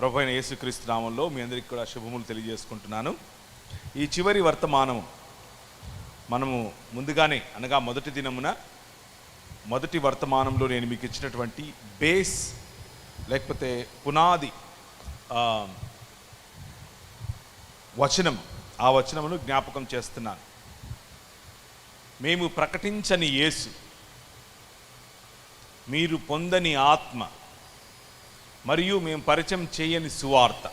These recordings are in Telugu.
ప్రభువైన యేసుక్రీస్తు నామంలో మీ అందరికీ కూడా శుభములు తెలియజేసుకుంటున్నాను. ఈ చివరి వర్తమానం మనము ముందుగానే అనగా మొదటి దినమున మొదటి వర్తమానంలో నేను మీకు ఇచ్చినటువంటి బేస్ లేకపోతే పునాది వచనం, ఆ వచనమును జ్ఞాపకం చేస్తున్నాను. మేము ప్రకటించని యేసు, మీరు పొందని ఆత్మ, మరియు మేము పరిచయం చేయని సువార్త.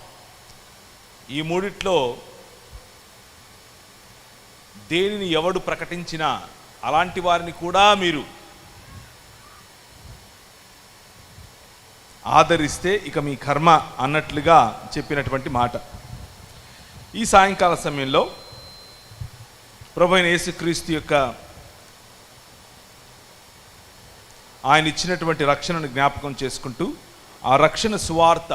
ఈ మూడిట్లో దేనిని ఎవడు ప్రకటించినా అలాంటి వారిని కూడా మీరు ఆదరిస్తే ఇక మీ కర్మ అన్నట్లుగా చెప్పినటువంటి మాట. ఈ సాయంకాల సమయంలో ప్రభువైన యేసుక్రీస్తు యొక్క ఆయన ఇచ్చినటువంటి రక్షణను జ్ఞాపకం చేసుకుంటూ, ఆ రక్షణ సువార్త,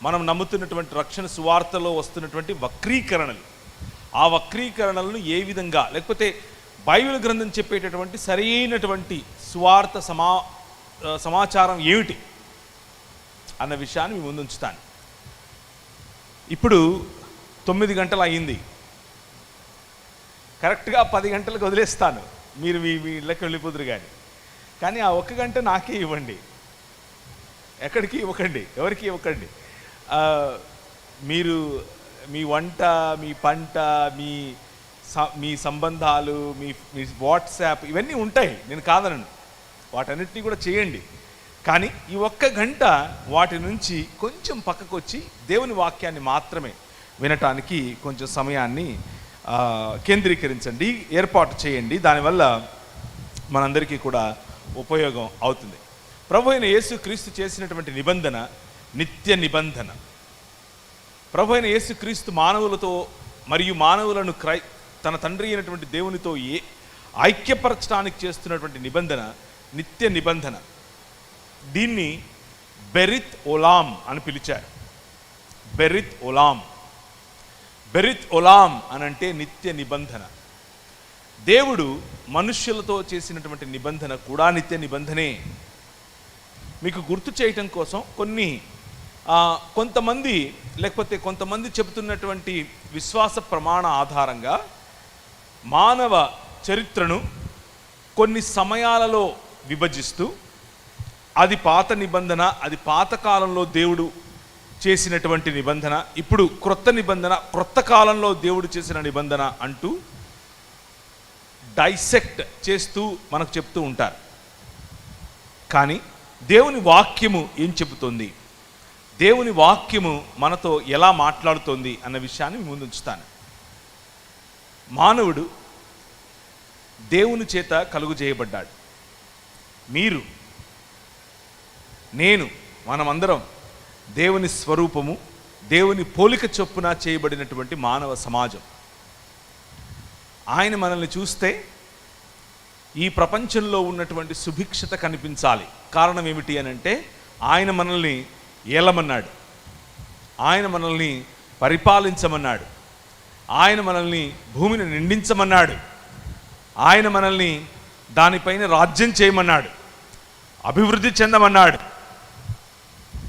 మనం నమ్ముతున్నటువంటి రక్షణ సువార్తలో వస్తున్నటువంటి వక్రీకరణలు, ఆ వక్రీకరణలను ఏ విధంగా, లేకపోతే బైబిల్ గ్రంథం చెప్పేటటువంటి సరైనటువంటి సువార్త సమాచారం ఏమిటి అన్న విషయాన్ని మీ ముందు ఉంచుతాను. ఇప్పుడు 9 గంటలు అయింది. కరెక్ట్గా 10 గంటలకు వదిలేస్తాను, మీరు మీ ఇళ్ళకి వెళ్ళిపోదురు. కానీ ఆ 1 గంట నాకే ఇవ్వండి, ఎక్కడికి ఇవ్వకండి, ఎవరికి ఇవ్వకండి. మీరు మీ వంట, మీ పంట, మీ సంబంధాలు, మీ వాట్సాప్ ఇవన్నీ ఉంటాయి, నేను కాదనను, వాటన్నిటినీ కూడా చేయండి. కానీ ఈ 1 గంట వాటి నుంచి కొంచెం పక్కకు వచ్చి దేవుని వాక్యాన్ని మాత్రమే వినటానికి కొంచెం సమయాన్ని కేంద్రీకరించండి, ఏర్పాటు చేయండి. దానివల్ల మనందరికీ కూడా ఉపయోగం అవుతుంది. ప్రభువైన యేసుక్రీస్తు చేసినటువంటి నిబంధన నిత్య నిబంధన. ప్రభువైన యేసుక్రీస్తు మానవులతో మరియు మానవులను తన తండ్రి అయినటువంటి దేవునితో ఐక్యపరచడానికి చేస్తున్నటువంటి నిబంధన నిత్య నిబంధన. దీన్ని బెరిత్ ఒలాం అని పిలిచారు. బెరిత్ ఒలాం, బెరిత్ ఒలాం అనంటే నిత్య నిబంధన. దేవుడు మనుష్యులతో చేసినటువంటి నిబంధన కూడా నిత్య నిబంధనే. మీకు గుర్తు చేయటం కోసం కొంతమంది చెబుతున్నటువంటి విశ్వాస ప్రమాణ ఆధారంగా మానవ చరిత్రను కొన్ని సమయాలలో విభజిస్తూ, అది పాత నిబంధన, అది పాత కాలంలో దేవుడు చేసినటువంటి నిబంధన, ఇప్పుడు క్రొత్త నిబంధన, క్రొత్త కాలంలో దేవుడు చేసిన నిబంధన అంటూ డైసెక్ట్ చేస్తూ మనకు చెప్తూ ఉంటారు. కానీ దేవుని వాక్యము ఏం చెబుతోంది, దేవుని వాక్యము మనతో ఎలా మాట్లాడుతోంది అన్న విషయాన్ని ముందు ఉంచుతాను. మానవుడు దేవుని చేత కలుగు చేయబడ్డాడు. మీరు, నేను, మనమందరం దేవుని స్వరూపము, దేవుని పోలిక చొప్పున చేయబడినటువంటి మానవ సమాజం. ఆయన మనల్ని చూస్తే ఈ ప్రపంచంలో ఉన్నటువంటి సుభిక్షత కనిపించాలి. కారణం ఏమిటి అని అంటే, ఆయన మనల్ని ఏలమన్నాడు, ఆయన మనల్ని పరిపాలించమన్నాడు, ఆయన మనల్ని భూమిని నిండించమన్నాడు, ఆయన మనల్ని దానిపైన రాజ్యం చేయమన్నాడు, అభివృద్ధి చెందమన్నాడు.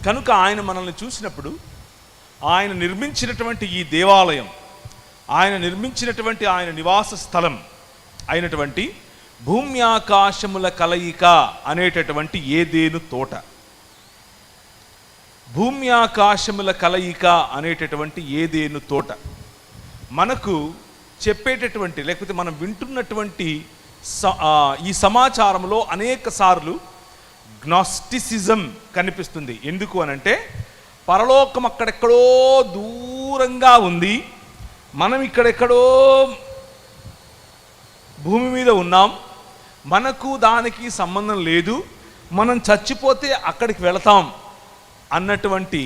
కనుక ఆయన మనల్ని చూసినప్పుడు, ఆయన నిర్మించినటువంటి ఈ దేవాలయం, ఆయన నిర్మించినటువంటి ఆయన నివాస స్థలం అయినటువంటి భూమి ఆకాశముల కలయిక అనేటటువంటి ఏదేను తోట, భూమి ఆకాశముల కలయిక అనేటటువంటి ఏదేను తోట మనకు చెప్పేటటువంటి, లేకపోతే మనం వింటున్నటువంటి ఈ సమాచారంలో అనేక సార్లు గ్నాస్టిసిజం కనిపిస్తుంది. ఎందుకు అనంటే, పరలోకం అక్కడెక్కడో దూరంగా ఉంది, మనం ఇక్కడెక్కడో భూమి మీద ఉన్నాం, మనకు దానికి సంబంధం లేదు, మనం చచ్చిపోతే అక్కడికి వెళతాం అన్నటువంటి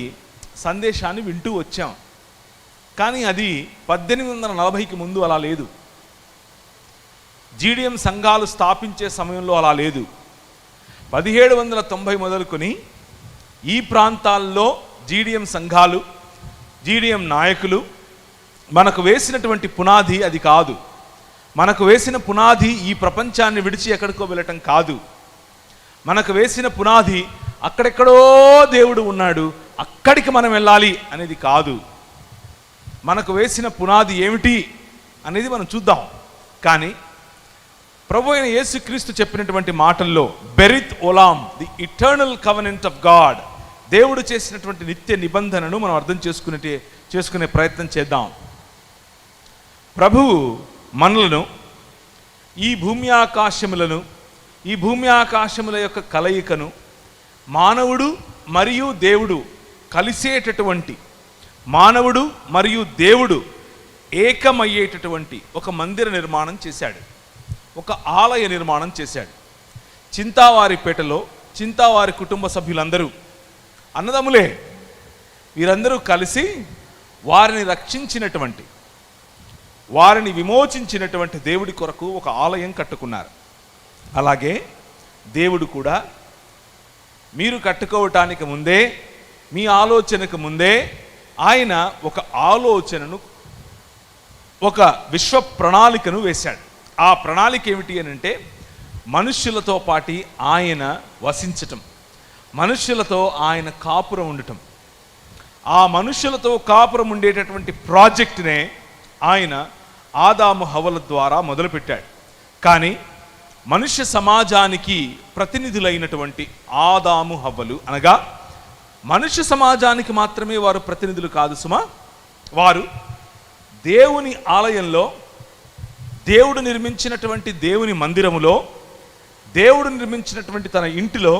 సందేశాన్ని వింటూ వచ్చాం. కానీ అది 1840కి ముందు అలా లేదు. జీడిఎం సంఘాలు స్థాపించే సమయంలో అలా లేదు. 1790 మొదలుకొని ఈ ప్రాంతాల్లో జీడిఎం సంఘాలు, జీడిఎం నాయకులు మనకు వేసినటువంటి పునాది అది కాదు. మనకు వేసిన పునాది ఈ ప్రపంచాన్ని విడిచి ఎక్కడికో వెళ్ళటం కాదు. మనకు వేసిన పునాది అక్కడెక్కడో దేవుడు ఉన్నాడు, అక్కడికి మనం వెళ్ళాలి అనేది కాదు. మనకు వేసిన పునాది ఏమిటి అనేది మనం చూద్దాం. కానీ ప్రభు అయిన యేసుక్రీస్తు చెప్పినటువంటి మాటల్లో బెరిత్ ఓలాం, the eternal covenant of God, దేవుడు చేసినటువంటి నిత్య నిబంధనను మనం అర్థం చేసుకునే ప్రయత్నం చేద్దాం. ప్రభువు మనలను ఈ భూమి ఆకాశముల యొక్క కలయికను, మానవుడు మరియు దేవుడు కలిసేటటువంటి, మానవుడు మరియు దేవుడు ఏకమయ్యేటటువంటి ఒక మందిర నిర్మాణం చేశాడు, ఒక ఆలయ నిర్మాణం చేశాడు. చింతావారిపేటలో చింతావారి కుటుంబ సభ్యులందరూ అన్నదమ్ములే. వీరందరూ కలిసి వారిని రక్షించినటువంటి, వారిని విమోచించినటువంటి దేవుడి కొరకు ఒక ఆలయం కట్టుకున్నారు. అలాగే దేవుడు కూడా మీరు కట్టుకోవటానికి ముందే, మీ ఆలోచనకు ముందే ఆయన ఒక ఆలోచనను, ఒక విశ్వ ప్రణాళికను వేశాడు. ఆ ప్రణాళిక ఏమిటి అని అంటే, మనుష్యులతో పాటి ఆయన వసించటం, మనుష్యులతో ఆయన కాపురం ఉండటం. ఆ మనుష్యులతో కాపురం ఉండేటటువంటి ప్రాజెక్టునే ఆయన ఆదాము హవ్వల ద్వారా మొదలుపెట్టాడు. కానీ మనుష్య సమాజానికి ప్రతినిధులైనటువంటి ఆదాము హవ్వలు, అనగా మనుష్య సమాజానికి మాత్రమే వారు ప్రతినిధులు కాదు సుమా, వారు దేవుని ఆలయంలో, దేవుడు నిర్మించినటువంటి దేవుని మందిరములో, దేవుడు నిర్మించినటువంటి తన ఇంటిలో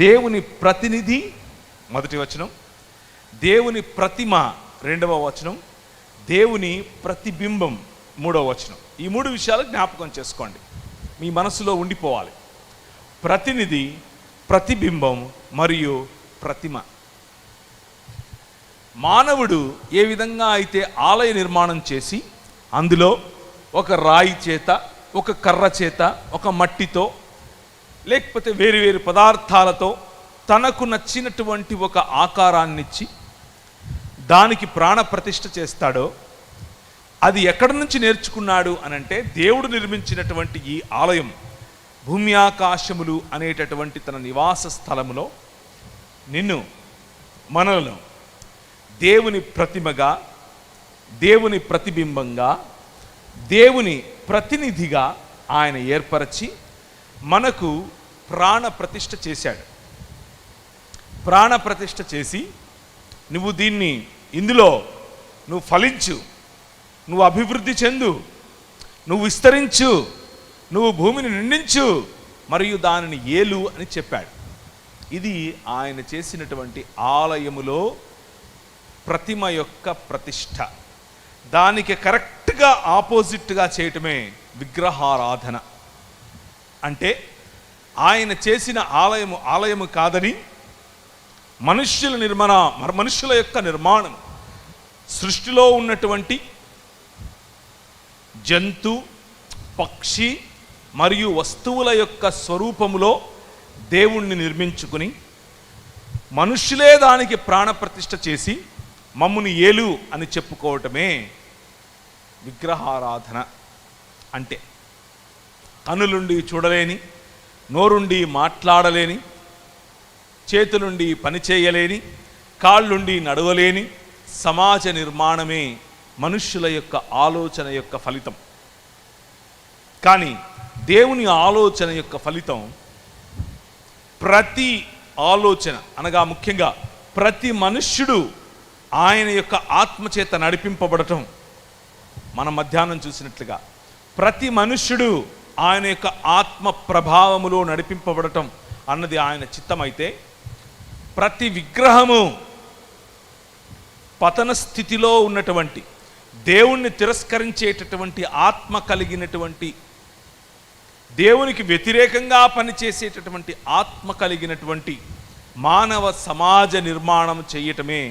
దేవుని ప్రతినిధి మొదటి వచనం, దేవుని ప్రతిమ రెండవ వచనం, దేవుని ప్రతిబింబం మూడవ వచనం. ఈ మూడు విషయాలు జ్ఞాపకం చేసుకోండి, మీ మనసులో ఉండిపోవాలి. ప్రతినిధి, ప్రతిబింబం మరియు ప్రతిమ. మానవుడు ఏ విధంగా అయితే ఆలయ నిర్మాణం చేసి అందులో ఒక రాయి చేత, ఒక కర్ర చేత, ఒక మట్టితో, లేకపోతే వేరు వేరు పదార్థాలతో తనకు నచ్చినటువంటి ఒక ఆకారాన్నిచ్చి దానికి ప్రాణ ప్రతిష్ఠ చేస్తాడో, అది ఎక్కడి నుంచి నేర్చుకున్నాడు అనంటే, దేవుడు నిర్మించినటువంటి ఈ ఆలయం భూమి ఆకాశములు అనేటటువంటి తన నివాస స్థలములో నిన్ను, మనలను దేవుని ప్రతిమగా, దేవుని ప్రతిబింబంగా, దేవుని ప్రతినిధిగా ఆయన ఏర్పరచి మనకు ప్రాణ ప్రతిష్ఠ చేశాడు. ప్రాణ ప్రతిష్ఠ చేసి, నువ్వు దీన్ని, ఇందులో నువ్వు ఫలించు, నువ్వు అభివృద్ధి చెందు, నువ్వు విస్తరించు, నువ్వు భూమిని నిండించు మరియు దానిని ఏలు అని చెప్పాడు. ఇది ఆయన చేసినటువంటి ఆలయములో ప్రతిమ యొక్క ప్రతిష్ఠ. దానికి కరెక్ట్గా ఆపోజిట్గా చేయటమే విగ్రహారాధన. అంటే ఆయన చేసిన ఆలయము కాదని, మనుష్యుల యొక్క నిర్మాణం, సృష్టిలో ఉన్నటువంటి జంతు, పక్షి మరియు వస్తువుల యొక్క స్వరూపములో దేవుణ్ణి నిర్మించుకుని, మనుష్యులే దానికి ప్రాణప్రతిష్ఠ చేసి మమ్ముని ఏలు అని చెప్పుకోవటమే విగ్రహారాధన. అంటే కనులుండి చూడలేని, నోరుండి మాట్లాడలేని, చేతులుండి పనిచేయలేని, కాళ్ళుండి నడవలేని సమాజ నిర్మాణమే మనుష్యుల యొక్క ఆలోచన యొక్క ఫలితం. కానీ దేవుని ఆలోచన యొక్క ఫలితం, ప్రతి ఆలోచన అనగా ముఖ్యంగా ప్రతి మనుష్యుడు ఆయన యొక్క ఆత్మచేత నడిపింపబడటం. మనం మధ్యాహ్నం చూసినట్లుగా ప్రతి మనుష్యుడు ఆయన యొక్క ఆత్మ ప్రభావములో నడిపింపబడటం అన్నది ఆయన చిత్తమైతే, ప్రతి విగ్రహము పతన స్థితిలో ఉన్నటువంటి, దేవుణ్ణి తిరస్కరించేటటువంటి ఆత్మ కలిగినటువంటి, దేవునికి వ్యతిరేకంగా పనిచేసేటటువంటి ఆత్మ కలిగినటువంటి మానవ సమాజ నిర్మాణం చేయటమే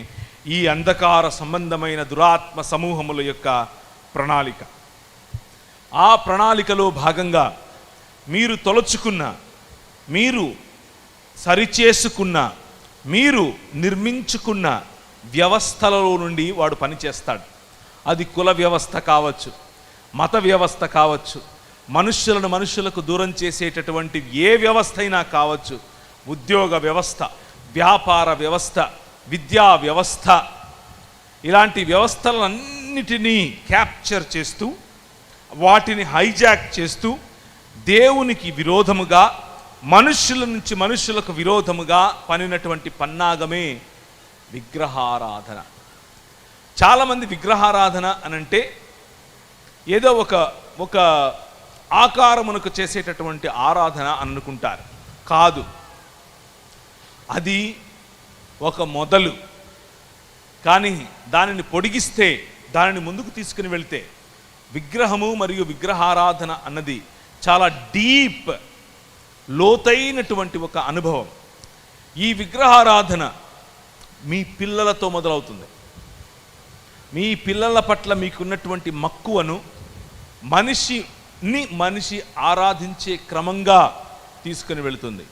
ఈ అంధకార సంబంధమైన దురాత్మ సమూహముల యొక్క ప్రణాళిక. ఆ ప్రణాళికలో భాగంగా మీరు తొలచుకున్న, మీరు సరిచేసుకున్న, మీరు నిర్మించుకున్న వ్యవస్థలలో నుండి వాడు పనిచేస్తాడు. అది కుల వ్యవస్థ కావచ్చు, మత వ్యవస్థ కావచ్చు, మనుష్యులకు దూరం చేసేటటువంటి ఏ వ్యవస్థ అయినా కావచ్చు, ఉద్యోగ వ్యవస్థ, వ్యాపార వ్యవస్థ, విద్యా వ్యవస్థ, ఇలాంటి వ్యవస్థలన్నిటినీ క్యాప్చర్ చేస్తూ, వాటిని హైజాక్ చేస్తూ దేవునికి విరోధముగా, మనుష్యుల నుంచి మనుష్యులకు విరోధముగా పనినటువంటి పన్నాగమే విగ్రహారాధన. చాలామంది విగ్రహారాధన అనంటే ఏదో ఒక ఆకారమునకు చేసేటటువంటి ఆరాధన అనుకుంటారు. కాదు, అది ఒక మొదలు. కానీ దానిని పొడిగిస్తే, దానిని ముందుకు తీసుకుని వెళ్తే విగ్రహము మరియు విగ్రహారాధన అన్నది చాలా డీప్, లోతైనటువంటి ఒక అనుభవం. ఈ విగ్రహారాధన మీ పిల్లలతో మొదలవుతుంది. మీ పిల్లల పట్ల మీకున్నటువంటి మక్కువను మనిషి ఆరాధించే క్రమంగా తీసుకుని వెళుతుంది.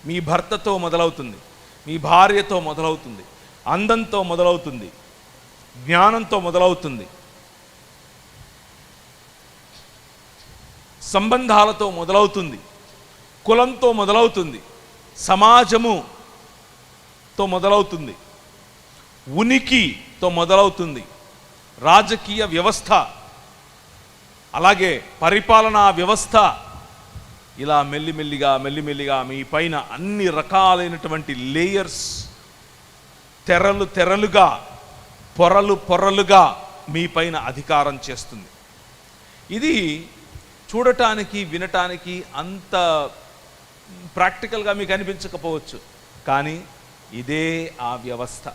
మీ భర్తతో మొదలవుతుంది, మీ భార్యతో మొదలవుతుంది, అందంతో మొదలవుతుంది, జ్ఞానంతో మొదలవుతుంది, సంబంధాలతో మొదలవుతుంది, కులంతో మొదలవుతుంది, సమాజముతో మొదలవుతుంది, ఉనికితో మొదలవుతుంది, రాజకీయ వ్యవస్థ, అలాగే పరిపాలనా వ్యవస్థ. ఇలా మెల్లిమెల్లిగా మీ పైన అన్ని రకాలైనటువంటి లేయర్స్, తెరలుగా, పొరలుగా మీ పైన అధికారం చేస్తుంది. ఇది చూడటానికి, వినటానికి అంత ప్రాక్టికల్గా మీకు అనిపించకపోవచ్చు, కానీ ఇదే ఆ వ్యవస్థ.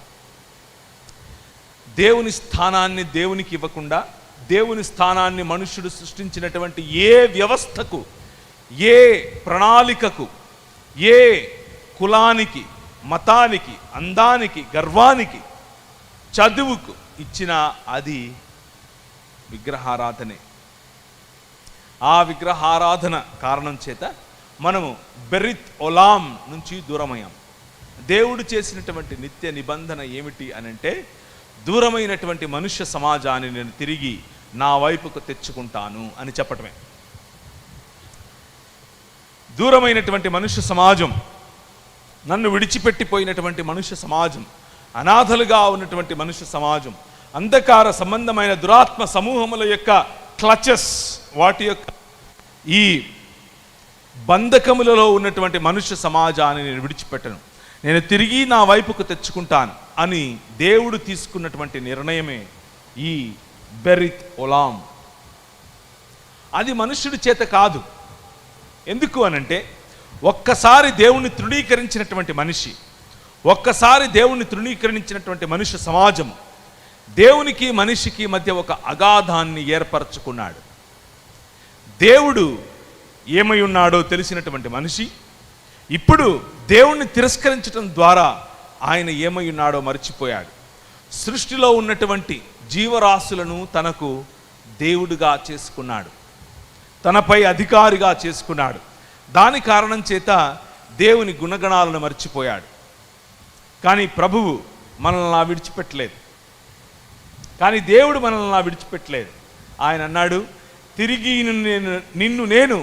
దేవుని స్థానాన్ని దేవునికి ఇవ్వకుండా, దేవుని స్థానాన్ని మనుష్యుడు సృష్టించినటువంటి ఏ వ్యవస్థకు, ఏ ప్రణాళికకు, ఏ కులానికి, మతానికి, అందానికి, గర్వానికి, చదువుకు ఇచ్చిన అది విగ్రహారాధనే. ఆ విగ్రహారాధన కారణం చేత మనము బెరిత్ ఒలాం నుంచి దూరమయ్యాం. దేవుడు చేసినటువంటి నిత్య నిబంధన ఏమిటి అనంటే, దూరమైనటువంటి మనుష్య సమాజాన్ని నేను తిరిగి నా వైపుకు తెచ్చుకుంటాను అని చెప్పటమే. దూరమైనటువంటి మనుష్య సమాజం, నన్ను విడిచిపెట్టిపోయినటువంటి మనుష్య సమాజం, అనాథలుగా ఉన్నటువంటి మనుష్య సమాజం, అంధకార సంబంధమైన దురాత్మ సమూహముల యొక్క క్లచెస్, వాటి యొక్క ఈ బంధకములలో ఉన్నటువంటి మనుష్య సమాజాన్ని నేను విడిచిపెట్టను, నేను తిరిగి నా వైపుకు తెచ్చుకుంటాను అని దేవుడు తీసుకున్నటువంటి నిర్ణయమే ఈ బెరిత్ ఒలాం. అది మనుష్యుడి చేత కాదు. ఎందుకు అనంటే, ఒక్కసారి దేవుణ్ణి తృణీకరించినటువంటి మనిషి, ఒక్కసారి దేవుణ్ణి తృణీకరించినటువంటి మనుష్య సమాజము దేవునికి మనిషికి మధ్య ఒక అగాధాన్ని ఏర్పరచుకున్నాడు. దేవుడు ఏమై ఉన్నాడో తెలిసినటువంటి మనిషి ఇప్పుడు దేవుణ్ణి తిరస్కరించడం ద్వారా ఆయన ఏమై ఉన్నాడో మర్చిపోయాడు. సృష్టిలో ఉన్నటువంటి జీవరాశులను తనకు దేవుడుగా చేసుకున్నాడు, తనపై అధికారిగా చేసుకున్నాడు. దాని కారణం చేత దేవుని గుణగణాలను మర్చిపోయాడు. కానీ ప్రభువు మనల్ని విడిచిపెట్టలేదు. కానీ దేవుడు మనల్ని విడిచిపెట్టలేదు. ఆయన అన్నాడు, తిరిగి నిన్ను నేను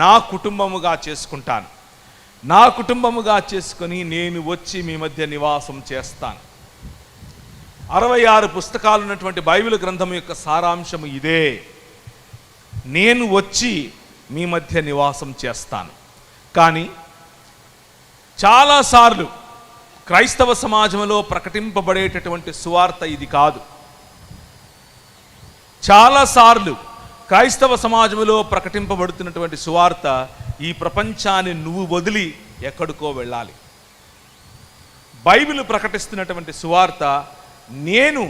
నా కుటుంబముగా చేసుకుంటాను, నా కుటుంబముగా చేసుకొని నేను వచ్చి మీ మధ్య నివాసం చేస్తాను. 66 పుస్తకాలు ఉన్నటువంటి బైబిల్ గ్రంథం యొక్క సారాంశము ఇదే. నేను వచ్చి మీ మధ్య నివాసం చేస్తాను. కానీ చాలాసార్లు క్రైస్తవ సమాజంలో ప్రకటింపబడేటటువంటి సువార్త ఇది కాదు. చాలాసార్లు క్రైస్తవ సమాజంలో ప్రకటింపబడుతున్నటువంటి సువార్త, ఈ ప్రపంచాన్ని నువ్వు వదిలి ఎక్కడికో వెళ్ళాలి. బైబిల్ ప్రకటిస్తున్నటువంటి సువార్త, నేను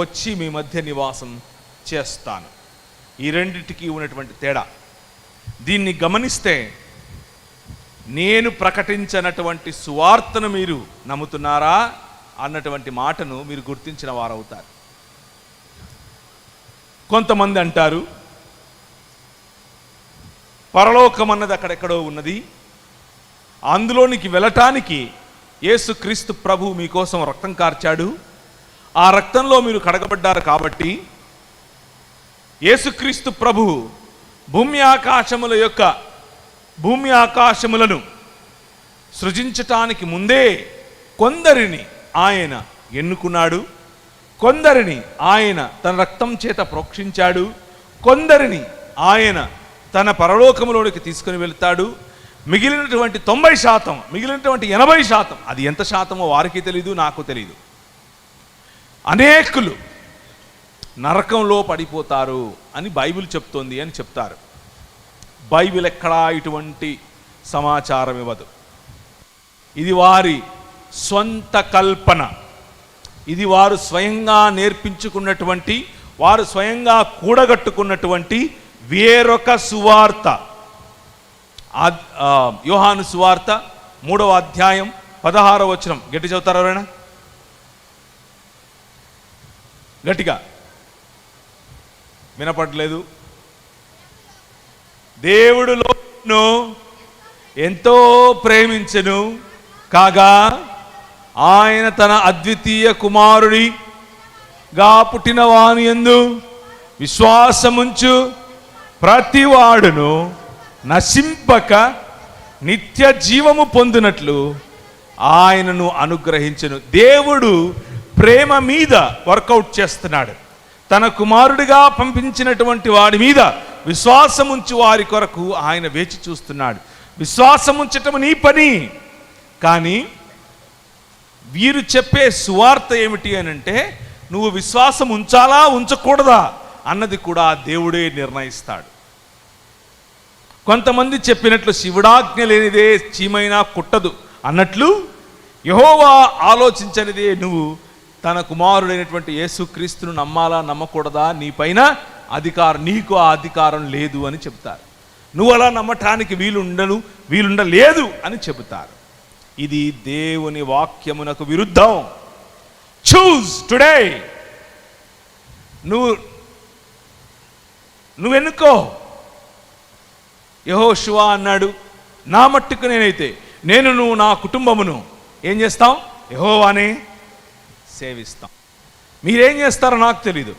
వచ్చి మీ మధ్య నివాసం చేస్తాను. ఈ రెండింటికి ఉన్నటువంటి తేడా. దీన్ని గమనిస్తే నేను ప్రకటించినటువంటి సువార్తను మీరు నమ్ముతున్నారా అన్నటువంటి మాటను మీరు గుర్తించిన వారవుతారు. కొంతమంది అంటారు, పరలోకం అన్నది అక్కడెక్కడో ఉన్నది, అందులోనికి వెళ్ళటానికి యేసుక్రీస్తు ప్రభు మీకోసం రక్తం కార్చాడు, ఆ రక్తంలో మీరు కడగబడ్డారు కాబట్టి యేసుక్రీస్తు ప్రభు భూమి ఆకాశములను సృజించటానికి ముందే కొందరిని ఆయన ఎన్నుకున్నాడు, కొందరిని ఆయన తన రక్తం చేత ప్రోక్షించాడు, కొందరిని ఆయన తన పరలోకములోనికి తీసుకుని వెళ్తాడు. మిగిలినటువంటి 90%, మిగిలినటువంటి 80%, అది ఎంత శాతమో వారికి తెలీదు, నాకు తెలీదు, అనేకులు నరకంలో పడిపోతారు అని బైబిల్ చెప్తోంది అని చెప్తారు. బైబిల్ ఎక్కడా ఇటువంటి సమాచారం ఇవ్వదు. ఇది వారి స్వంత కల్పన, ఇది వారు స్వయంగా నేర్పించుకున్నటువంటి, వారు స్వయంగా కూడగట్టుకున్నటువంటి వేరొక సువార్త. యోహాను సువార్త 3వ అధ్యాయం 16వ వచనం గట్టి చదువుతారు ఎవరైనా? గట్టిగా వినపడలేదు. దేవుడు లోకమును ఎంతో ప్రేమించెను కాగా ఆయన తన అద్వితీయ కుమారుడిగా పుట్టిన వాని యందు విశ్వాసముంచు ప్రతివాడును నశింపక నిత్య జీవము పొందినట్లు ఆయనను అనుగ్రహించెను. దేవుడు ప్రేమ మీద వర్కౌట్ చేస్తున్నాడు. తన కుమారుడిగా పంపించినటువంటి వాడి మీద విశ్వాసముంచి వారి కొరకు ఆయన వేచి చూస్తున్నాడు. విశ్వాసముంచటం నీ పని, కానీ వీరు చెప్పే సువార్త ఏమిటి అని అంటే, నువ్వు విశ్వాసం ఉంచాలా ఉంచకూడదా అన్నది కూడా దేవుడే నిర్ణయిస్తాడు. కొంతమంది చెప్పినట్లు శివుడాజ్ఞ లేనిదే చీమైనా కుట్టదు అన్నట్లు, యెహోవా ఆలోచించనిదే నువ్వు తన కుమారుడైనటువంటి యేసుక్రీస్తును నమ్మాలా నమ్మకూడదా, నీపైన నీకు ఆ అధికారం లేదు అని చెప్తారు. నువ్వు అలా నమ్మటానికి వీలుండలేదు అని చెబుతారు. ఇది దేవుని వాక్యమునకు విరుద్ధం. Choose today. నువ్వు ఎన్నుకో. యెహోషువ అన్నాడు, నా మట్టుకు నువ్వు నా కుటుంబమును ఏం చేస్తాం? యెహోవానే సేవిస్తాం. మీరేం చేస్తారో నాకు తెలీదు,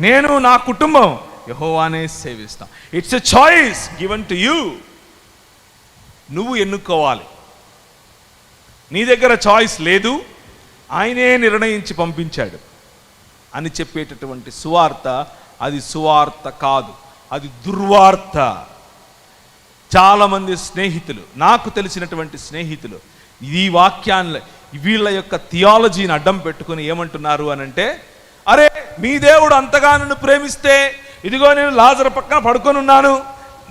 నేను నా కుటుంబం యెహోవానే సేవిస్తాం. It's a choice given to you. నువ్వు ఎన్నుకోవాలి. నీ దగ్గర చాయిస్ లేదు, ఆయనే నిర్ణయించి పంపించాడు అని చెప్పేటటువంటి సువార్త, అది సువార్త కాదు, అది దుర్వార్త. చాలామంది స్నేహితులు, నాకు తెలిసినటువంటి స్నేహితులు, ఈ వాక్యాన్ని వీళ్ళ యొక్క థియాలజీని అడ్డం పెట్టుకుని ఏమంటున్నారు అనంటే, అరే మీ దేవుడు అంతగా నన్ను ప్రేమిస్తే, ఇదిగో నేను లాజరు పక్కన పడుకొని ఉన్నాను,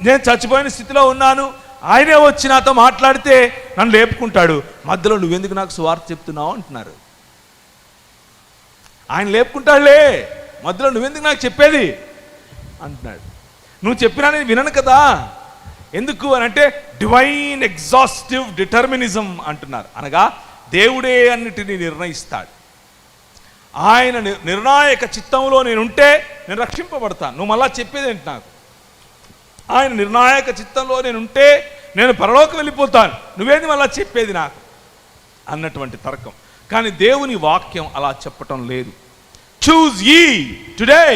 నేను చచ్చిపోయిన స్థితిలో ఉన్నాను, ఆయనే వచ్చి నాతో మాట్లాడితే నన్ను లేపుకుంటాడు, మధ్యలో నువ్వెందుకు నాకు సువార్త చెప్తున్నావు అంటున్నారు. ఆయన లేపుకుంటాడులే, మధ్యలో నువ్వెందుకు నాకు చెప్పేది అంటున్నాడు. నువ్వు చెప్పినా నేను వినను కదా. ఎందుకు అని అంటే డివైన్ ఎగ్జాస్టివ్ డిటర్మినిజం అంటున్నారు. అనగా దేవుడే అన్నిటినీ నిర్ణయిస్తాడు. ఆయన నిర్ణాయక చిత్తంలో నేనుంటే నేను రక్షింపబడతాను. నువ్వు మళ్ళా చెప్పేది ఏంటి నాకు? ఆయన నిర్ణాయక చిత్తంలో నేనుంటే నేను పరలోకం వెళ్ళిపోతాను, నువ్వేది మళ్ళా చెప్పేది నాకు అన్నటువంటి తర్కం. కానీ దేవుని వాక్యం అలా చెప్పటం లేదు. చూజ్ యీ టుడే.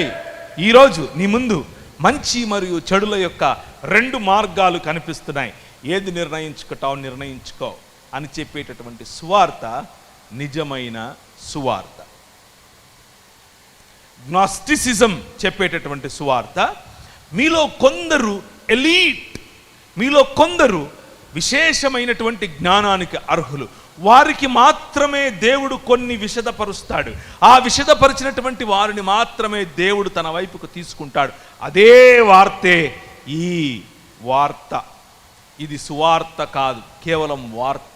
ఈరోజు నీ ముందు మంచి మరియు చెడుల యొక్క 2 మార్గాలు కనిపిస్తున్నాయి. ఏది నిర్ణయించుకో అని చెప్పేటటువంటి సువార్త నిజమైన సువార్త. గ్నాస్టిసిజం చెప్పేటటువంటి సువార్త, మీలో కొందరు ఎలీట్, మీలో కొందరు విశేషమైనటువంటి జ్ఞానానికి అర్హులు, వారికి మాత్రమే దేవుడు కొన్ని విశదపరుస్తాడు. ఆ విశదపరిచినటువంటి వారిని మాత్రమే దేవుడు తన వైపుకు తీసుకుంటాడు. అదే వార్తే ఈ వార్త. ఇది సువార్త కాదు, కేవలం వార్త.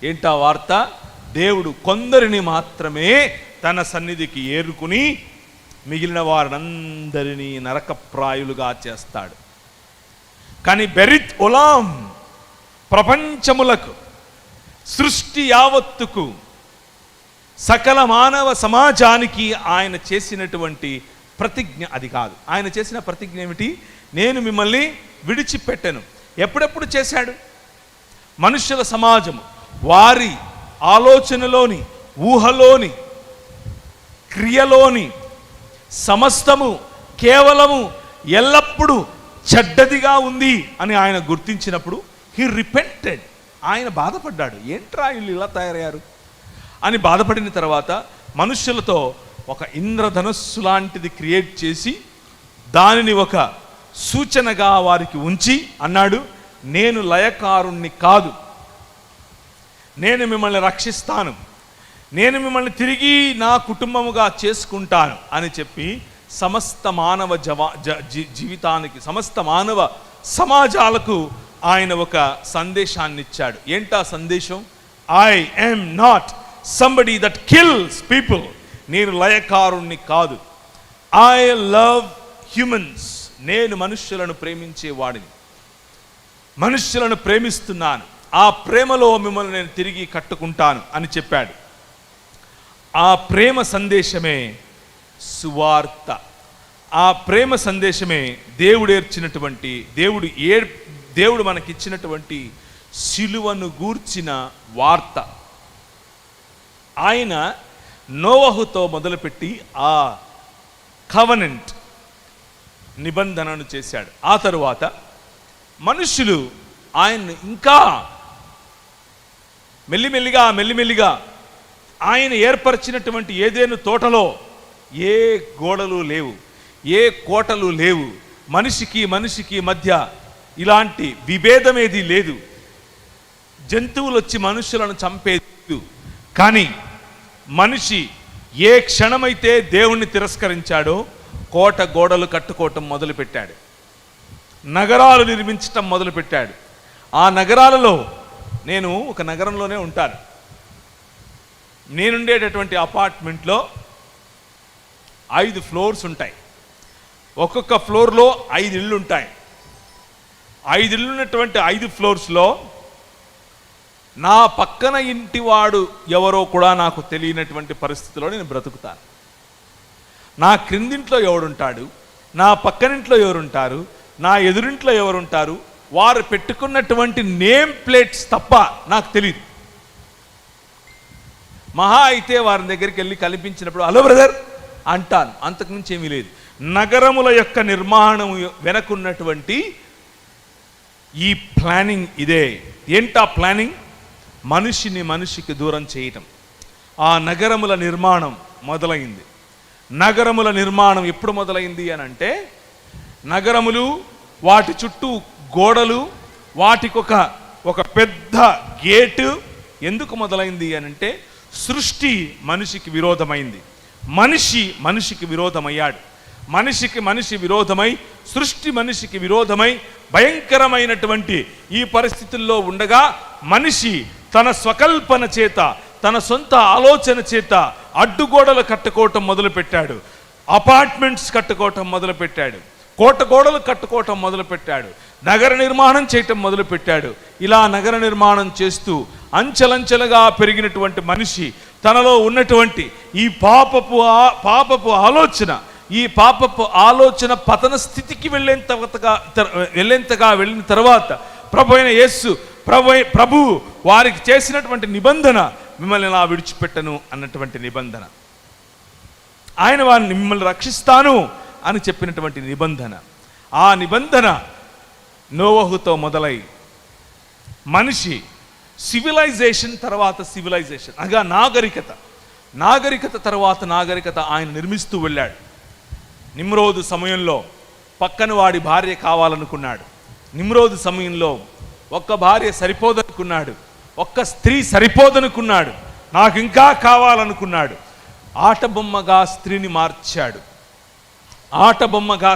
ఏంటా వార్త? దేవుడు కొందరిని మాత్రమే తన సన్నిధికి ఏరుకుని మిగిలిన వారందరినీ నరకప్రాయులుగా చేస్తాడు. కానీ బెరిత్ ఒలాం, ప్రపంచములకు, సృష్టి యావత్తుకు, సకల మానవ సమాజానికి ఆయన చేసినటువంటి ప్రతిజ్ఞ అది కాదు. ఆయన చేసిన ప్రతిజ్ఞ ఏమిటి? నేను మిమ్మల్ని విడిచిపెట్టను. ఎప్పుడెప్పుడు చేశాడు? మనుష్యుల సమాజము వారి ఆలోచనలోని, ఊహలోని, క్రియలోని సమస్తము కేవలము ఎల్లప్పుడూ చెడ్డదిగా ఉంది అని ఆయన గుర్తించినప్పుడు హీ రిపెంటెడ్. ఆయన బాధపడ్డాడు. ఏంట్రా వీళ్ళు ఇలా తయారయ్యారు, అని బాధపడిన తర్వాత మనుష్యులతో ఒక ఇంద్రధనస్సు లాంటిది క్రియేట్ చేసి దానిని ఒక సూచనగా వారికి ఉంచి అన్నాడు, నేను లయకారుణ్ణి కాదు, నేను మిమ్మల్ని రక్షిస్తాను, నేను మిమ్మల్ని తిరిగి నా కుటుంబముగా చేసుకుంటాను అని చెప్పి సమస్త మానవ జీవితానికి, సమస్త మానవ సమాజాలకు ఆయన ఒక సందేశాన్ని ఇచ్చాడు. ఏంటా సందేశం? I am not somebody that kills people. నేను లయకారుణ్ణి కాదు. I love humans. నేను మనుష్యులను ప్రేమించేవాడిని, మనుష్యులను ప్రేమిస్తున్నాను, ఆ ప్రేమలో మిమ్మల్ని నేను తిరిగి కట్టుకుంటాను అని చెప్పాడు. ఆ ప్రేమ సందేశమే సువార్త. ఆ ప్రేమ సందేశమే దేవుడేర్చినటువంటి, దేవుడు మనకిచ్చినటువంటి సిలువను గూర్చిన వార్త. ఆయన నోవహుతో మొదలుపెట్టి ఆ కవనెంట్ నిబంధనను చేశాడు. ఆ తరువాత మనుషులు ఆయన్ను ఇంకా మెల్లిమెల్లిగా ఆయన ఏర్పరిచినటువంటి ఏదేను తోటలో ఏ గోడలు లేవు, ఏ కోటలు లేవు, మనిషికి మధ్య ఇలాంటి విభేదమేది లేదు, జంతువులు వచ్చి మనుషులను చంపేది. కానీ మనిషి ఏ క్షణమైతే దేవుణ్ణి తిరస్కరించాడో కోట గోడలు కట్టుకోవటం మొదలుపెట్టాడు, నగరాలు నిర్మించటం మొదలుపెట్టాడు. ఆ నగరాలలో, నేను ఒక నగరంలోనే ఉంటాను, నేనుండేటటువంటి అపార్ట్మెంట్లో 5 ఫ్లోర్స్ ఉంటాయి. ఒక్కొక్క ఫ్లోర్లో 5 ఇళ్ళు ఉంటాయి. 5 ఇళ్ళు ఉన్నటువంటి 5 ఫ్లోర్స్లో నా పక్కన ఇంటివాడు ఎవరో కూడా నాకు తెలియనటువంటి పరిస్థితిలో నేను బ్రతుకుతాను. నా క్రిందింట్లో ఎవడుంటాడు, నా పక్కనింట్లో ఎవరుంటారు, నా ఎదురింట్లో ఎవరుంటారు, వారు పెట్టుకున్నటువంటి నేమ్ ప్లేట్స్ తప్ప నాకు తెలియదు. మహా అయితే వారి దగ్గరికి వెళ్ళి కనిపించినప్పుడు హలో బ్రదర్ అంటాను, అంతకుమించి ఏమీ లేదు. నగరముల యొక్క నిర్మాణం వెనకున్నటువంటి ఈ ప్లానింగ్ ఇదే. ఏంటా ప్లానింగ్? మనిషికి దూరం చేయటం. ఆ నగరముల నిర్మాణం మొదలైంది. నగరముల నిర్మాణం ఎప్పుడు మొదలైంది అని అంటే, నగరములు, వాటి చుట్టూ గోడలు, వాటికి ఒక పెద్ద గేటు ఎందుకు మొదలైంది అని అంటే, సృష్టి మనిషికి విరోధమైంది, మనిషికి విరోధమయ్యాడు. మనిషి విరోధమై, సృష్టి మనిషికి విరోధమై భయంకరమైనటువంటి ఈ పరిస్థితుల్లో ఉండగా మనిషి తన స్వకల్పన చేత, తన సొంత ఆలోచన చేత అడ్డుగోడలు కట్టుకోవటం మొదలుపెట్టాడు, అపార్ట్మెంట్స్ కట్టుకోవటం మొదలుపెట్టాడు, కోట గోడలు కట్టుకోవటం మొదలుపెట్టాడు, నగర నిర్మాణం చేయటం మొదలుపెట్టాడు. ఇలా నగర నిర్మాణం చేస్తూ అంచెలంచెలుగా పెరిగినటువంటి మనిషి తనలో ఉన్నటువంటి ఈ పాపపు ఆలోచన పతన స్థితికి వెళ్ళేంతగా వెళ్ళిన తర్వాత ప్రభు అయిన యేసు ప్రభు వారికి చేసినటువంటి నిబంధన, మిమ్మల్ని నా విడిచిపెట్టను అన్నటువంటి నిబంధన, ఆయన వారిని మిమ్మల్ని రక్షిస్తాను అని చెప్పినటువంటి నిబంధన. ఆ నిబంధన నోవహుతో మొదలై మనిషి సివిలైజేషన్ తర్వాత సివిలైజేషన్, అనగా నాగరికత తర్వాత నాగరికత ఆయన నిర్మిస్తూ వెళ్ళాడు. నిమ్రోదు సమయంలో పక్కన వాడి భార్య కావాలనుకున్నాడు. నిమ్రోదు సమయంలో ఒక్క భార్య సరిపోదనుకున్నాడు, ఒక్క స్త్రీ సరిపోదనుకున్నాడు, నాకు ఇంకా కావాలనుకున్నాడు. ఆటబొమ్మగా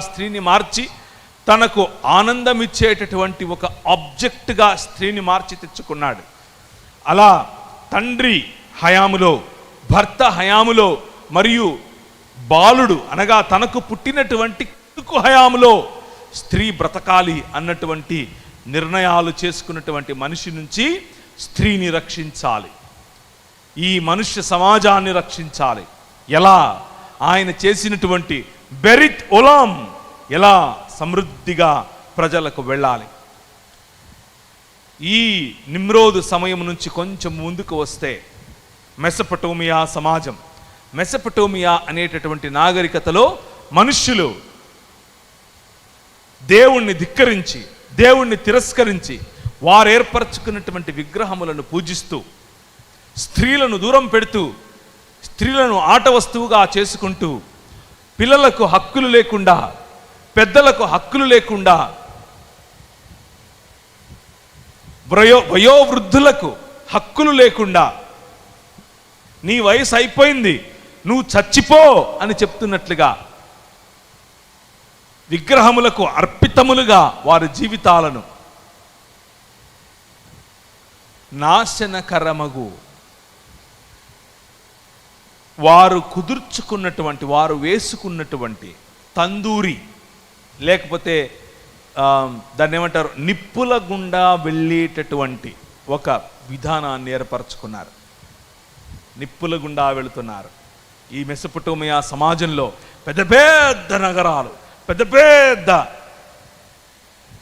స్త్రీని మార్చి తనకు ఆనందం ఇచ్చేటటువంటి ఒక ఆబ్జెక్ట్గా స్త్రీని మార్చి తెచ్చుకున్నాడు. అలా తండ్రి హయాములో, భర్త హయాములో, మరియు బాలుడు అనగా తనకు పుట్టినటువంటి కొడుకు హయాములో స్త్రీ బ్రతకాలి అన్నటువంటి నిర్ణయాలు చేసుకున్నటువంటి మనిషి నుంచి స్త్రీని రక్షించాలి, ఈ మనుష్య సమాజాన్ని రక్షించాలి. ఎలా? ఆయన చేసినటువంటి బెరిత్ ఒలాం ఎలా సమృద్ధిగా ప్రజలకు వెళ్ళాలి. ఈ నిమ్రోదు సమయం నుంచి కొంచెం ముందుకు వస్తే మెసపటోమియా సమాజం, మెసపటోమియా అనేటటువంటి నాగరికతలో మనుష్యులు దేవుణ్ణి ధిక్కరించి, దేవుణ్ణి తిరస్కరించి వారు ఏర్పరచుకున్నటువంటి విగ్రహములను పూజిస్తూ స్త్రీలను దూరం పెడుతూ, స్త్రీలను ఆట వస్తువుగా చేసుకుంటూ, పిల్లలకు హక్కులు లేకుండా, పెద్దలకు హక్కులు లేకుండా, వయోవృద్ధులకు హక్కులు లేకుండా, నీ వయసు అయిపోయింది, నువ్వు చచ్చిపో అని చెప్తున్నట్లుగా విగ్రహములకు అర్పితములుగా వారి జీవితాలను నాశనకరమగు వారు కుదుర్చుకున్నటువంటి, వారు వేసుకున్నటువంటి తందూరి, లేకపోతే దాన్ని ఏమంటారు, నిప్పుల గుండా వెళ్ళేటటువంటి ఒక విధానాన్ని ఏర్పరచుకున్నారు. నిప్పుల గుండా వెళుతున్నారు. ఈ మెసొపొటేమియా సమాజంలో పెద్ద పెద్ద నగరాలు, పెద్ద పెద్ద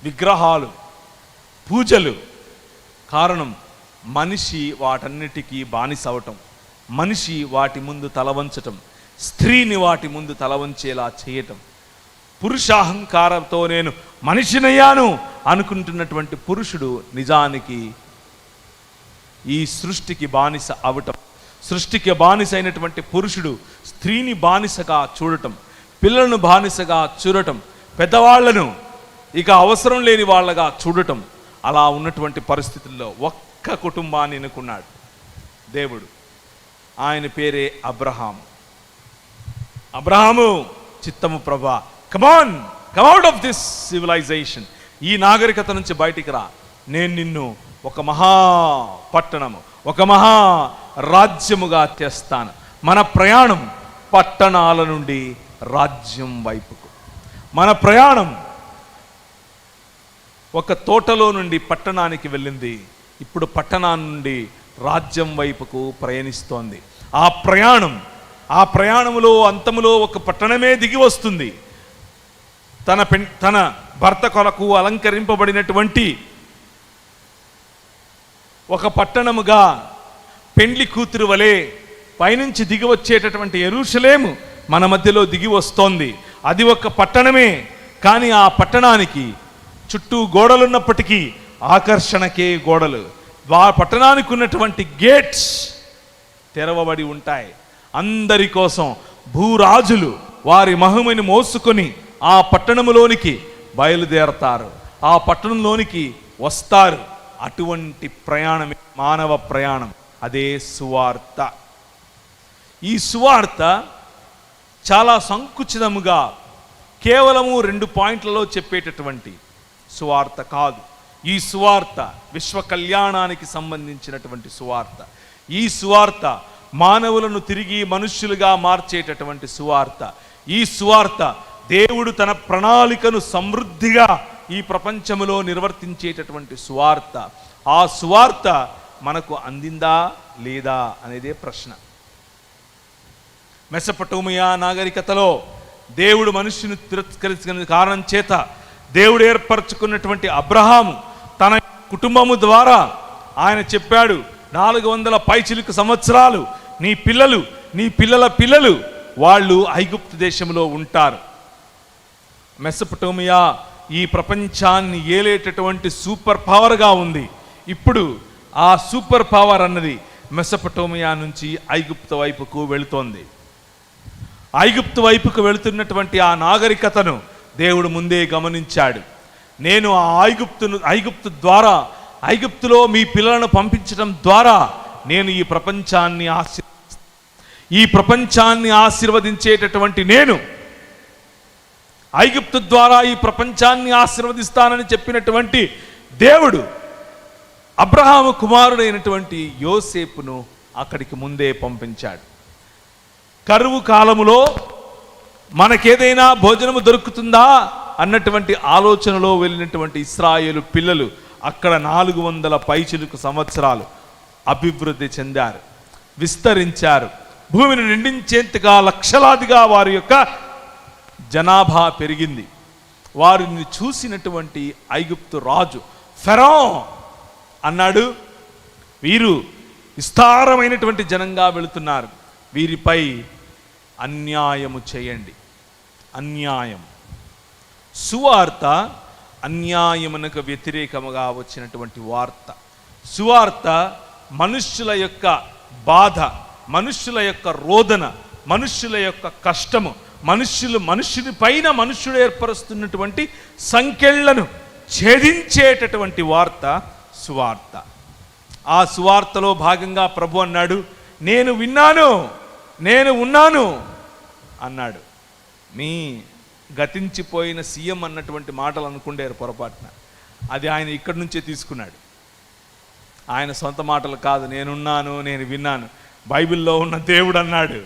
విగ్రహాలు, పూజలు. కారణం మనిషి వాటన్నిటికీ బానిస అవటం, మనిషి వాటి ముందు తలవంచటం, స్త్రీని వాటి ముందు తలవంచేలా చేయటం. పురుషాహంకారంతో నేను మనిషినయ్యాను అనుకుంటున్నటువంటి పురుషుడు నిజానికి ఈ సృష్టికి బానిస అవటం. సృష్టికి బానిస అయినటువంటి పురుషుడు స్త్రీని బానిసగా చూడటం, పిల్లలను బానిసగా చూడటం, పెద్దవాళ్లను ఇక అవసరం లేని వాళ్ళగా చూడటం. అలా ఉన్నటువంటి పరిస్థితుల్లో ఒక్క కుటుంబాన్ని ఎన్నుకున్నాడు దేవుడు. ఆయన పేరే అబ్రహాము. అబ్రహాము, చిత్తము ప్రభా, come on, come out of this civilisation, ఈ నాగరికత నుంచి బయటికి రా. నేను నిన్ను ఒక మహా పట్టణము, ఒక మహా రాజ్యముగా చేస్తాను. మన ప్రయాణం పట్టణాల నుండి రాజ్యం వైపుకు. మన ప్రయాణం ఒక తోటలో నుండి పట్టణానికి వెళ్ళింది, ఇప్పుడు పట్టణాన్ని నుండి రాజ్యం వైపుకు ప్రయాణిస్తోంది. ఆ ప్రయాణములో అంతములో ఒక పట్టణమే దిగి వస్తుంది. తన భర్త కొరకు అలంకరింపబడినటువంటి ఒక పట్టణముగా పెండ్లి కూతురు వలె పైనుంచి దిగి వచ్చేటటువంటి యెరూషలేము మన మధ్యలో దిగి వస్తోంది. అది ఒక పట్టణమే, కానీ ఆ పట్టణానికి చుట్టూ గోడలున్నప్పటికీ ఆకర్షణకే గోడలు. పట్టణానికి ఉన్నటువంటి గేట్స్ తెరవబడి ఉంటాయి. అందరి కోసం భూరాజులు వారి మహిమని మోసుకొని ఆ పట్టణంలోనికి బయలుదేరతారు, ఆ పట్టణంలోనికి వస్తారు. అటువంటి ప్రయాణమే మానవ ప్రయాణం, అదే సువార్త. ఈ సువార్త చాలా సంకుచితముగా కేవలము 2 పాయింట్లలో చెప్పేటటువంటి సువార్త కాదు. ఈ సువార్త విశ్వ కళ్యాణానికి సంబంధించినటువంటి సువార్త. ఈ సువార్త మానవులను తిరిగి మనుష్యులుగా మార్చేటటువంటి సువార్త. ఈ సువార్త దేవుడు తన ప్రణాళికను సమృద్ధిగా ఈ ప్రపంచములో నిర్వర్తించేటటువంటి సువార్త. ఆ సువార్త మనకు అందిందా లేదా అనేదే ప్రశ్న. మెసొపొటేమియా నాగరికతలో దేవుడు మనుష్యుని తిరస్కరించిన కారణం చేత దేవుడు ఏర్పరచుకున్నటువంటి అబ్రహాము తన కుటుంబము ద్వారా ఆయన చెప్పాడు, 400 పైచిలుకు సంవత్సరాలు నీ పిల్లలు, నీ పిల్లల పిల్లలు వాళ్ళు ఐగుప్తు దేశంలో ఉంటారు. మెసొపొటేమియా ఈ ప్రపంచాన్ని ఏలేటటువంటి సూపర్ పవర్గా ఉంది. ఇప్పుడు ఆ సూపర్ పవర్ అన్నది మెసొపొటేమియా నుంచి ఐగుప్తు వైపుకు వెళుతోంది. ఐగుప్తు వైపుకు వెళుతున్నటువంటి ఆ నాగరికతను దేవుడు ముందే గమనించాడు. నేను ఆ ఐగుప్తు ద్వారా, ఐగుప్తులో మీ పిల్లలను పంపించడం ద్వారా నేను ఈ ప్రపంచాన్ని ఆశీర్వదించేటటువంటి నేను, ఐగుప్తు ద్వారా ఈ ప్రపంచాన్ని ఆశీర్వదిస్తానని చెప్పినటువంటి దేవుడు అబ్రహాము కుమారుడైనటువంటి యోసేపును అక్కడికి ముందే పంపించాడు. కరువు కాలములో మనకేదైనా భోజనము దొరుకుతుందా అన్నటువంటి ఆలోచనలో వెళ్ళినటువంటి ఇశ్రాయేలు పిల్లలు అక్కడ 400 పైచిలుకు సంవత్సరాలు అభివృద్ధి చెందారు, విస్తరించారు. భూమిని నిండించేంతగా లక్షలాదిగా వారి యొక్క జనాభా పెరిగింది. వారిని చూసినటువంటి ఐగుప్తు రాజు ఫెరో అన్నాడు, వీరు విస్తారమైనటువంటి జనంగా వెళుతున్నారు, వీరిపై అన్యాయము చేయండి. అన్యాయం. సువార్త అన్యాయమునకు వ్యతిరేకముగా వచ్చినటువంటి వార్త. సువార్త మనుష్యుల యొక్క బాధ, మనుష్యుల యొక్క రోదన, మనుష్యుల యొక్క కష్టము, మనుష్యుని పైన మనుష్యుడు ఏర్పరుస్తున్నటువంటి సంకెళ్లను ఛేదించేటటువంటి వార్త సువార్త. ఆ సువార్తలో భాగంగా ప్రభు అన్నాడు, నేను విన్నాను, నేను ఉన్నాను అన్నాడు. మీ గతించిపోయిన సీఎం అన్నటువంటి మాటలు అనుకుండారు పొరపాటున. అది ఆయన ఇక్కడి నుంచే తీసుకున్నాడు. ఆయన సొంత మాటలు కాదు. నేనున్నాను, నేను విన్నాను. బైబిల్లో ఉన్న దేవుడు అన్నాడు,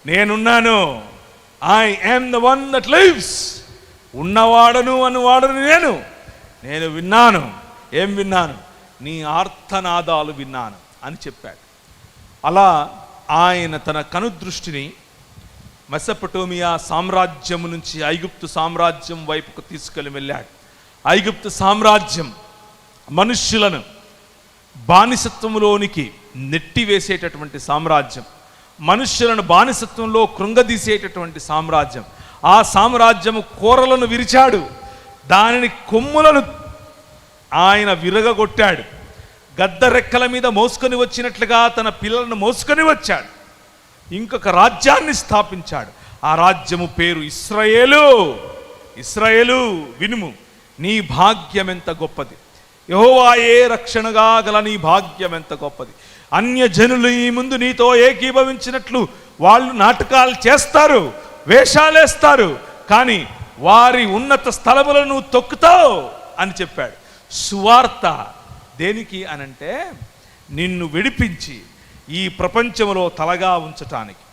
నేనున్నాను, I am the one that lives. ఉన్నవాడను అనువాడను నేను విన్నాను. ఏం విన్నాను? నీ ఆర్తనాదాలు విన్నాను అని చెప్పాడు. అలా ఆయన తన కనుదృష్టిని మెసొపొటేమియా సామ్రాజ్యం నుంచి ఐగుప్తు సామ్రాజ్యం వైపుకు తీసుకెళ్ళి వెళ్ళాడు. ఐగుప్తు సామ్రాజ్యం మనుష్యులను బానిసత్వంలోనికి నెట్టివేసేటటువంటి సామ్రాజ్యం, మనుష్యులను బానిసత్వంలో కృంగదీసేటటువంటి సామ్రాజ్యం. ఆ సామ్రాజ్యము కూరలను విరిచాడు, దానిని కొమ్ములను ఆయన విరగగొట్టాడు. గద్దరెక్కల మీద మోసుకొని వచ్చినట్లుగా తన పిల్లలను మోసుకొని వచ్చాడు. ఇంకొక రాజ్యాన్ని స్థాపించాడు. ఆ రాజ్యము పేరు ఇశ్రాయేలు. ఇశ్రాయేలు, వినుము, నీ భాగ్యం ఎంత గొప్పది. యెహోవాయే రక్షణగా గల నీ భాగ్యం ఎంత గొప్పది. అన్యజనులు ఈ ముందు నీతో ఏకీభవించినట్లు వాళ్ళు నాటకాలు చేస్తారు, వేషాలేస్తారు, కానీ వారి ఉన్నత స్థలములను తొక్కుతావు అని చెప్పాడు. సువార్త దేనికి అనంటే నిన్ను విడిపించి ఈ ప్రపంచంలో తలగా ఉంచటానికి,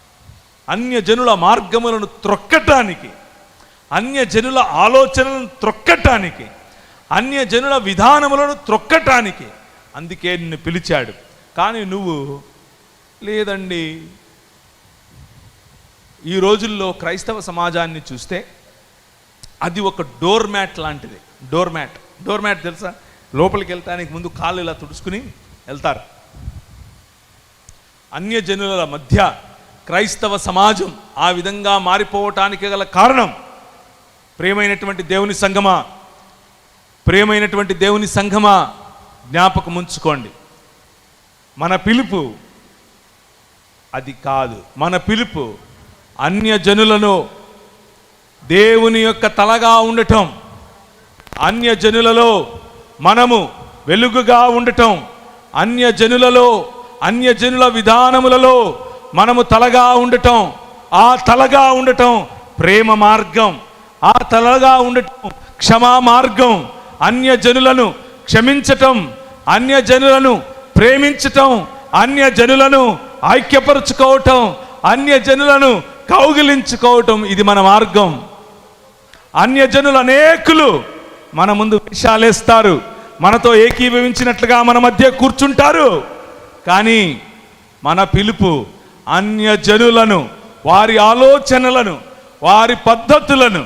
అన్యజనుల మార్గములను త్రొక్కటానికి, అన్యజనుల ఆలోచనలను త్రొక్కటానికి, అన్యజనుల విధానములను త్రొక్కటానికి. అందుకే నిన్ను పిలిచాడు. కానీ నువ్వు లేదండి. ఈ రోజుల్లో క్రైస్తవ సమాజాన్ని చూస్తే అది ఒక డోర్ మ్యాట్ లాంటిది. డోర్ మ్యాట్ తెలుసా? లోపలికి వెళ్తానికి ముందు కాళ్ళు ఇలా తుడుచుకుని వెళ్తారు. అన్యజనుల మధ్య క్రైస్తవ సమాజం ఆ విధంగా మారిపోవటానికి గల కారణం, ప్రియమైనటువంటి దేవుని సంఘమా జ్ఞాపకం ఉంచుకోండి, మన పిలుపు అది కాదు. మన పిలుపు అన్యజనులను దేవుని యొక్క తలగా ఉండటం, అన్యజనులలో మనము వెలుగుగా ఉండటం, అన్యజనుల విధానములలో మనము తలగా ఉండటం. ఆ తలగా ఉండటం ప్రేమ మార్గం, ఆ తలగా ఉండటం క్షమా మార్గం. అన్యజనులను క్షమించటం, అన్యజనులను ప్రేమించటం, అన్యజనులను ఐక్యపరుచుకోవటం, అన్యజనులను కౌగిలించుకోవటం, ఇది మన మార్గం. అన్యజనులు అనేకులు మన ముందు వేషాలేస్తారు, మనతో ఏకీభవించినట్లుగా మన మధ్య కూర్చుంటారు. కానీ మన పిలుపు అన్యజనులను, వారి ఆలోచనలను, వారి పద్ధతులను,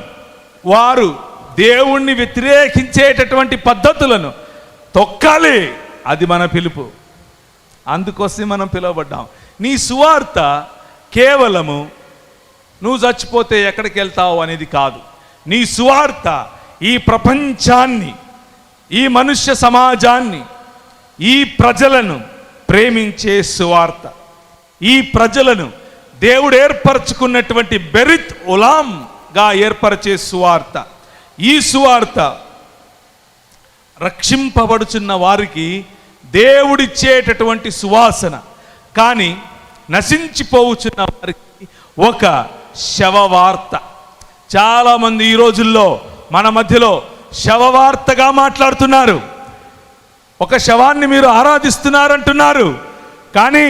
వారు దేవుణ్ణి వ్యతిరేకించేటటువంటి పద్ధతులను తొక్కాలి. అది మన పిలుపు. అందుకోసం మనం పిలువబడ్డాం. నీ సువార్త కేవలము నువ్వు చచ్చిపోతే ఎక్కడికి వెళ్తావు అనేది కాదు. నీ సువార్త ఈ ప్రపంచాన్ని, ఈ మనుష్య సమాజాన్ని, ఈ ప్రజలను ప్రేమించే సువార్త. ఈ ప్రజలను దేవుడు ఏర్పరచుకున్నటువంటి బెరిత్ ఉలాంగా ఏర్పరిచే సువార్త. ఈ సువార్త రక్షింపబడుచున్న వారికి దేవుడిచ్చేటటువంటి సువాసన, కానీ నశించిపోవచ్చున్న వారికి ఒక శవవార్త. చాలామంది ఈ రోజుల్లో మన మధ్యలో శవవార్తగా మాట్లాడుతున్నారు. ఒక శవాన్ని మీరు ఆరాధిస్తున్నారంటున్నారు, కానీ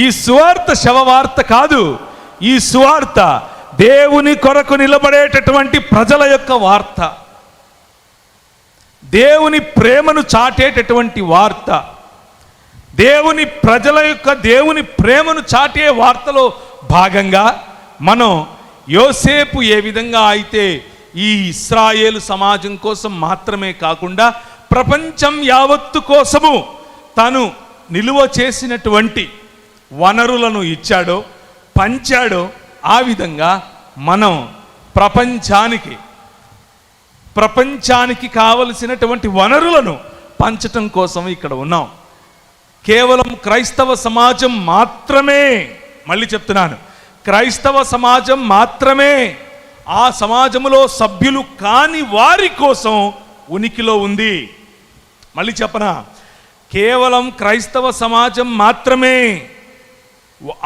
ఈ సువార్త శవవార్త కాదు. ఈ సువార్త దేవుని కొరకు నిలబడేటటువంటి ప్రజల యొక్క వార్త, దేవుని ప్రేమను చాటేటటువంటి వార్త, దేవుని ప్రజల యొక్క దేవుని ప్రేమను చాటే వార్తలో భాగంగా మనం యోసేపు ఏ విధంగా అయితే ఈ ఇశ్రాయేలు సమాజం కోసం మాత్రమే కాకుండా ప్రపంచం యావత్తు కోసము తను నిలువ చేసినటువంటి వనరులను ఇచ్చాడో, పంచాడో, ఆ విధంగా మనం ప్రపంచానికి కావలసినటువంటి వనరులను పంచటం కోసం ఇక్కడ ఉన్నాం. కేవలం క్రైస్తవ సమాజం మాత్రమే, మళ్ళీ చెప్తున్నాను, క్రైస్తవ సమాజం మాత్రమే ఆ సమాజంలో సభ్యులు కాని వారి కోసం ఉనికిలో ఉంది. మళ్ళీ చెప్పనా, కేవలం క్రైస్తవ సమాజం మాత్రమే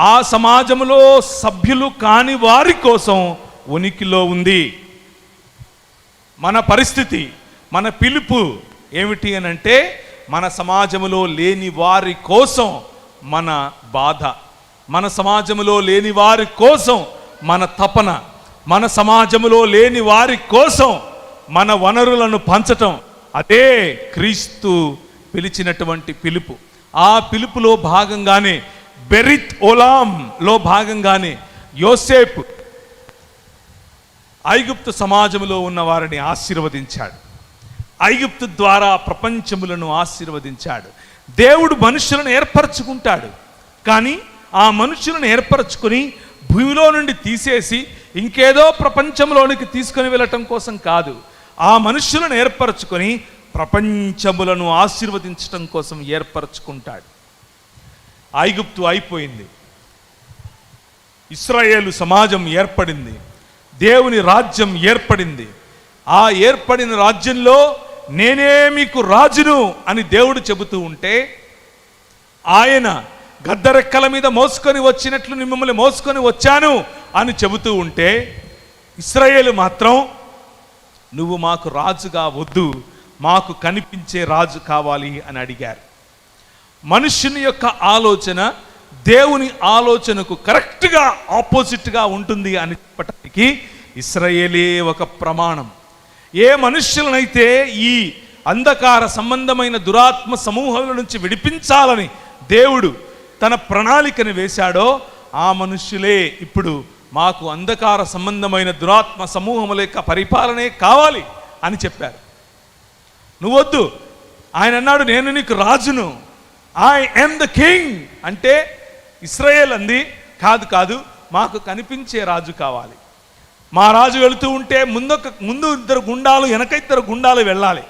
ఆ సమాజంలో సభ్యులు కాని వారి కోసం ఉనికిలో ఉంది. మన పరిస్థితి, మన పిలుపు ఏమిటి అని అంటే, మన సమాజంలో లేని వారి కోసం మన బాధ, మన సమాజంలో లేని వారి కోసం మన తపన, మన సమాజంలో లేని వారి కోసం మన వనరులను పంచటం, అదే క్రీస్తు పిలిచినటువంటి పిలుపు. ఆ పిలుపులో భాగంగానే బెరిత్ ఓలాంలో భాగంగానే యోసేపు ఐగుప్తు సమాజంలో ఉన్న వారిని ఆశీర్వదించాడు. ఐగుప్తు ద్వారా ప్రపంచములను ఆశీర్వదించాడు. దేవుడు మనుషులను ఏర్పరచుకుంటాడు, కానీ ఆ మనుషులను ఏర్పరచుకుని భూమిలో నుండి తీసేసి ఇంకేదో ప్రపంచంలోనికి తీసుకొని వెళ్ళటం కోసం కాదు. ఆ మనుషులను ఏర్పరచుకొని ప్రపంచములను ఆశీర్వదించటం కోసం ఏర్పరచుకుంటాడు. ఐగుప్తు అయిపోయింది, ఇశ్రాయేలు సమాజం ఏర్పడింది, దేవుని రాజ్యం ఏర్పడింది. ఆ ఏర్పడిన రాజ్యంలో నేనే మీకు రాజును అని దేవుడు చెబుతూ ఉంటే, ఆయన గద్దరెక్కల మీద మోసుకొని వచ్చినట్లు మిమ్మల్ని మోసుకొని వచ్చాను అని చెబుతూ ఉంటే, ఇశ్రాయేలు మాత్రం నువ్వు మాకు రాజుగా వద్దు, మాకు కనిపించే రాజు కావాలి అని అడిగారు. మనుష్యుని యొక్క ఆలోచన దేవుని ఆలోచనకు కరెక్ట్గా ఆపోజిట్గా ఉంటుంది అని చెప్పటానికి ఇశ్రాయేలే ఒక ప్రమాణం. ఏ మనుష్యులనైతే ఈ అంధకార సంబంధమైన దురాత్మ సమూహాల నుంచి విడిపించాలని దేవుడు తన ప్రణాళికను వేశాడో, ఆ మనుష్యులే ఇప్పుడు మాకు అంధకార సంబంధమైన దురాత్మ సమూహముల యొక్క పరిపాలనే కావాలి అని చెప్పారు. నువ్వొద్దు, ఆయన అన్నాడు నేను నీకు రాజును, ఐ యామ్ ద కింగ్ అంటే ఇశ్రాయేల్ అంది కాదు కాదు, మాకు కనిపించే రాజు కావాలి. మా రాజు వెళుతూ ఉంటే ముందు ఇద్దరు గుండాలు వెనక ఇద్దరు గుండాలు వెళ్ళాలి.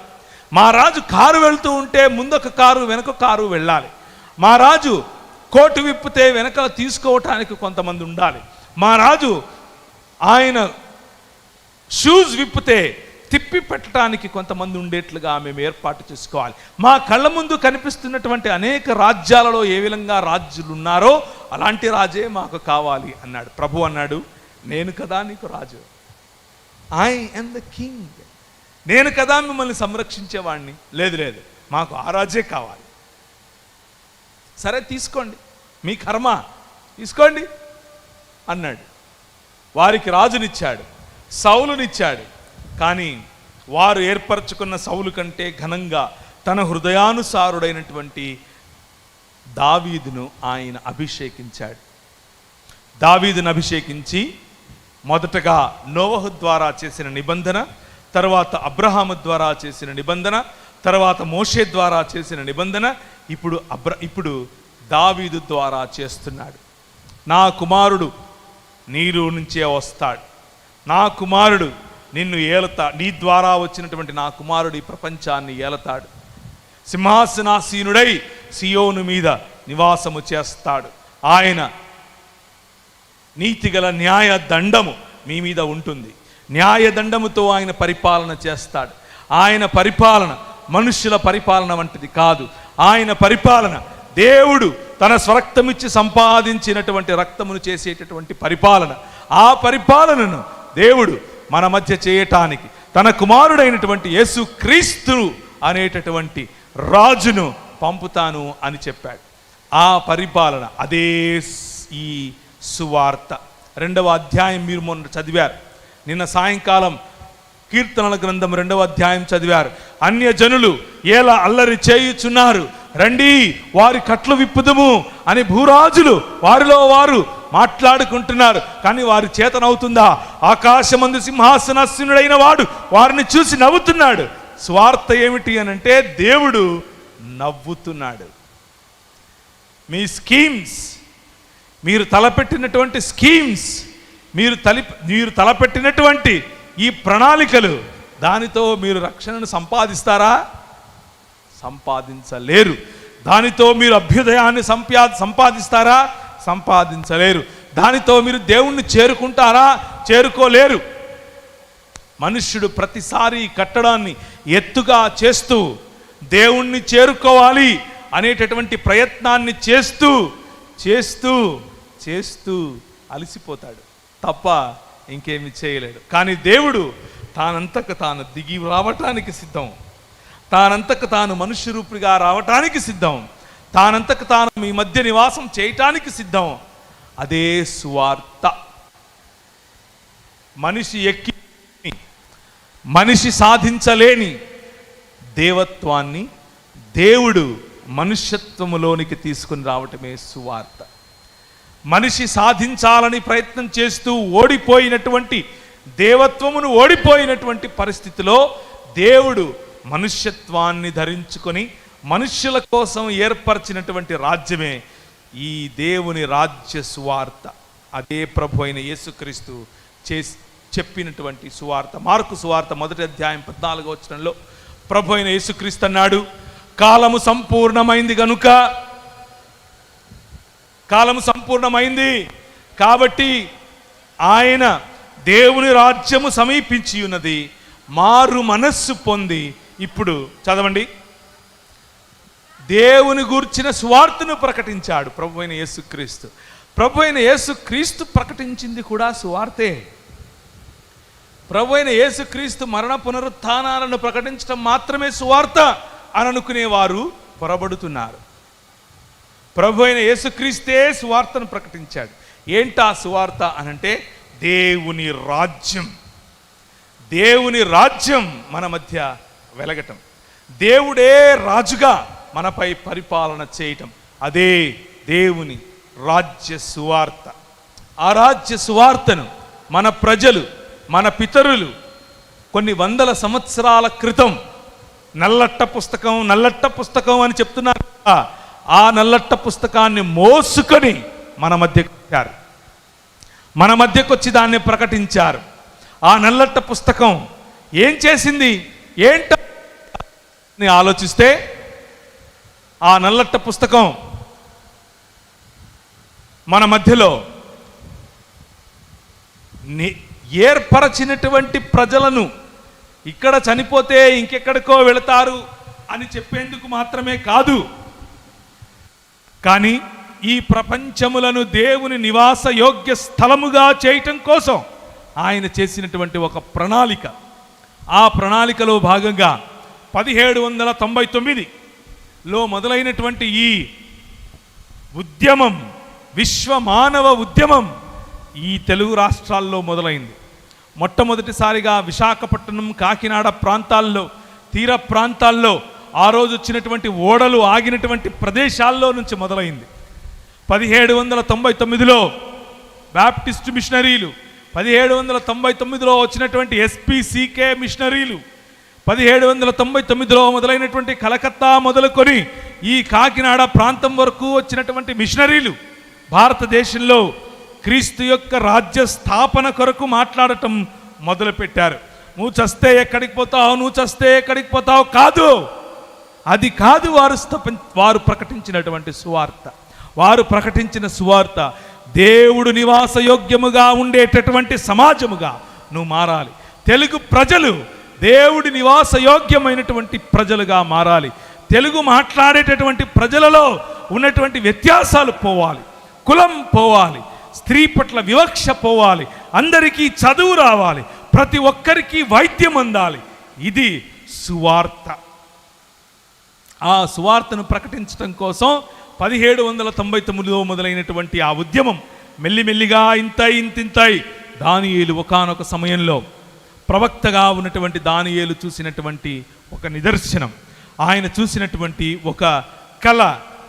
మా రాజు కారు వెళుతూ ఉంటే ముందొక కారు వెనక కారు వెళ్ళాలి. మా రాజు కోటు విప్పితే వెనక తీసుకోవటానికి కొంతమంది ఉండాలి. మా రాజు ఆయన షూస్ విప్పితే తిప్పి పెట్టడానికి కొంతమంది ఉండేట్లుగా మేము ఏర్పాటు చేసుకోవాలి. మా కళ్ళ ముందు కనిపిస్తున్నటువంటి అనేక రాజ్యాలలో ఏ విధంగా రాజులు ఉన్నారో అలాంటి రాజే మాకు కావాలి అన్నాడు. ప్రభు అన్నాడు, నేను కదా నీకు రాజు, ఐ యామ్ ద కింగ్, నేను కదా మిమ్మల్ని సంరక్షించేవాడిని. లేదు లేదు, మాకు ఆ రాజే కావాలి. సరే తీసుకోండి, మీ కర్మ తీసుకోండి అన్నాడు. వారికి రాజునిచ్చాడు, సౌలునిచ్చాడు. కానీ వారు ఏర్పరచుకున్న సౌలు కంటే ఘనంగా తన హృదయానుసారుడైనటువంటి దావీదును ఆయన అభిషేకించాడు. దావీదును అభిషేకించి మొదటగా నోవహు ద్వారా చేసిన నిబంధన, తర్వాత అబ్రహాము ద్వారా చేసిన నిబంధన, తర్వాత మోషే ద్వారా చేసిన నిబంధన ఇప్పుడు దావీదు ద్వారా చేస్తున్నాడు. నా కుమారుడు నీరు నుంచే వస్తాడు, నా కుమారుడు నిన్ను ఏలతాడు, నీ ద్వారా వచ్చినటువంటి నా కుమారుడు ఈ ప్రపంచాన్ని ఏలతాడు, సింహాసనాసీనుడై సియోను మీద నివాసము చేస్తాడు, ఆయన నీతిగల న్యాయ దండము మీ మీద ఉంటుంది, న్యాయ దండముతో ఆయన పరిపాలన చేస్తాడు. ఆయన పరిపాలన మనుష్యుల పరిపాలన వంటిది కాదు. ఆయన పరిపాలన దేవుడు తన స్వరక్తమిచ్చి సంపాదించినటువంటి రక్తమును చేసేటటువంటి పరిపాలన. ఆ పరిపాలనను దేవుడు మన మధ్య చేయటానికి తన కుమారుడైనటువంటి యేసు క్రీస్తు అనేటటువంటి రాజును పంపుతాను అని చెప్పాడు. ఆ పరిపాలన అదే ఈ సువార్త. 2వ అధ్యాయం మీరు మొన్న చదివారు, నిన్న సాయంకాలం కీర్తనల గ్రంథం 2వ అధ్యాయం చదివారు. అన్యజనులు ఎలా అల్లరి చేయుచున్నారు, రండి వారి కట్లు విప్పుదుము అని భూరాజులు వారిలో వారు మాట్లాడుకుంటున్నారు. కానీ వారి చేతనవుతుందా? ఆకాశమందు సింహాసనాసీనుడైన వాడు వారిని చూసి నవ్వుతున్నాడు. స్వార్థ ఏమిటి అని అంటే దేవుడు నవ్వుతున్నాడు. మీ స్కీమ్స్, మీరు తలపెట్టినటువంటి స్కీమ్స్, మీరు తలపెట్టినటువంటి ఈ ప్రణాళికలు, దానితో మీరు రక్షణను సంపాదిస్తారా? సంపాదించలేరు. దానితో మీరు అభ్యుదయాన్ని సంపాదిస్తారా? సంపాదించలేరు. దానితో మీరు దేవుణ్ణి చేరుకుంటారా? చేరుకోలేరు. మనుష్యుడు ప్రతిసారి కట్టడాన్ని ఎత్తుగా చేస్తూ దేవుణ్ణి చేరుకోవాలి అనేటటువంటి ప్రయత్నాన్ని చేస్తూ చేస్తూ చేస్తూ అలసిపోతాడు తప్ప ఇంకేమి చేయలేడు. కానీ దేవుడు తానంతకు తాను దిగి రావటానికి సిద్ధం, తానంతకు తాను మనుష్య రూపిగా రావటానికి సిద్ధం, తానంతకు తాను మీ మధ్య నివాసం చేయటానికి సిద్ధం. అదే సువార్త. మనిషి సాధించలేని దేవత్వాన్ని దేవుడు మనుష్యత్వములోనికి తీసుకుని రావటమే సువార్త. మనిషి సాధించాలని ప్రయత్నం చేస్తూ ఓడిపోయినటువంటి దేవత్వమును ఓడిపోయినటువంటి పరిస్థితిలో దేవుడు మనుష్యత్వాన్ని ధరించుకొని మనుష్యుల కోసం ఏర్పరిచినటువంటి రాజ్యమే ఈ దేవుని రాజ్య సువార్త. అదే ప్రభు అయిన యేసుక్రీస్తు చెప్పినటువంటి సువార్త. మార్కు సువార్త 1వ అధ్యాయం 14వ వచనంలో ప్రభు అయిన యేసుక్రీస్తు అన్నాడు, కాలము సంపూర్ణమైంది గనుక, కాలము సంపూర్ణమైంది కాబట్టి ఆయన దేవుని రాజ్యము సమీపించి ఉన్నది, మారు మనస్సు పొంది. ఇప్పుడు చదవండి. దేవుని గూర్చిన సువార్తను ప్రకటించాడు ప్రభు అయిన యేసుక్రీస్తు. ప్రభు అయిన యేసుక్రీస్తు ప్రకటించింది కూడా సువార్తే. ప్రభు అయిన యేసుక్రీస్తు మరణ పునరుత్థానాలను ప్రకటించడం మాత్రమే సువార్త అని అనుకునేవారు పొరబడుతున్నారు. ప్రభు అయిన యేసుక్రీస్తే సువార్తను ప్రకటించాడు. ఏంటా సువార్త అనంటే దేవుని రాజ్యం. దేవుని రాజ్యం మన మధ్య వెలగటం, దేవుడే రాజుగా మనపై పరిపాలన చేయటం, అదే దేవుని రాజ్య సువార్త. ఆ రాజ్య సువార్తను మన ప్రజలు, మన పితరులు కొన్ని వందల సంవత్సరాల క్రితం నల్లట్ట పుస్తకం అని చెప్తున్నారు. ఆ నల్లట్ట పుస్తకాన్ని మోసుకొని మన మధ్యకు వచ్చారు, మన మధ్యకు వచ్చి దాన్ని ప్రకటించారు. ఆ నల్లట్ట పుస్తకం ఏం చేసింది ఏంటని ఆలోచిస్తే, ఆ నల్లట్ట పుస్తకం మన మధ్యలో ఏర్పరచినటువంటి ప్రజలను ఇక్కడ చనిపోతే ఇంకెక్కడికో వెళతారు అని చెప్పేందుకు మాత్రమే కాదు, కానీ ఈ ప్రపంచములను దేవుని నివాస యోగ్య స్థలముగా చేయటం కోసం ఆయన చేసినటువంటి ఒక ప్రణాళిక. ఆ ప్రణాళికలో భాగంగా 1799లో మొదలైనటువంటి ఈ ఉద్యమం, విశ్వ మానవ ఉద్యమం ఈ తెలుగు రాష్ట్రాల్లో మొదలైంది. మొట్టమొదటిసారిగా విశాఖపట్నం, కాకినాడ ప్రాంతాల్లో, తీర ప్రాంతాల్లో ఆ రోజు వచ్చినటువంటి ఓడలు ఆగినటువంటి ప్రదేశాల్లో నుంచి మొదలైంది. 1799లో బ్యాప్టిస్ట్ మిషనరీలు, 1799లో వచ్చినటువంటి SPCK మిషనరీలు, 1799లో మొదలైనటువంటి కలకత్తా మొదలుకొని ఈ కాకినాడ ప్రాంతం వరకు వచ్చినటువంటి మిషనరీలు భారతదేశంలో క్రీస్తు యొక్క రాజ్య స్థాపన కొరకు మాట్లాడటం మొదలుపెట్టారు. నువ్వు చస్తే ఎక్కడికి పోతావు, నువ్వు చస్తే ఎక్కడికి పోతావు కాదు, అది కాదు వారు ప్రకటించినటువంటి సువార్త. వారు ప్రకటించిన సువార్త దేవుడు నివాస యోగ్యముగా ఉండేటటువంటి సమాజముగా నువ్వు మారాలి. తెలుగు ప్రజలు దేవుడి నివాస యోగ్యమైనటువంటి ప్రజలుగా మారాలి. తెలుగు మాట్లాడేటటువంటి ప్రజలలో ఉన్నటువంటి వ్యత్యాసాలు పోవాలి, కులం పోవాలి, స్త్రీ పట్ల వివక్ష పోవాలి, అందరికీ చదువు రావాలి, ప్రతి ఒక్కరికి వైద్యం అందాలి. ఇది సువార్త. ఆ సువార్తను ప్రకటించడం కోసం 1799లో మొదలైనటువంటి ఆ ఉద్యమం మెల్లిమెల్లిగా ఇంతింతాయి. దానియేలు ఒకానొక సమయంలో ప్రవక్తగా ఉన్నటువంటి దానియేలు చూసినటువంటి ఒక నిదర్శనం, ఆయన చూసినటువంటి ఒక కళ,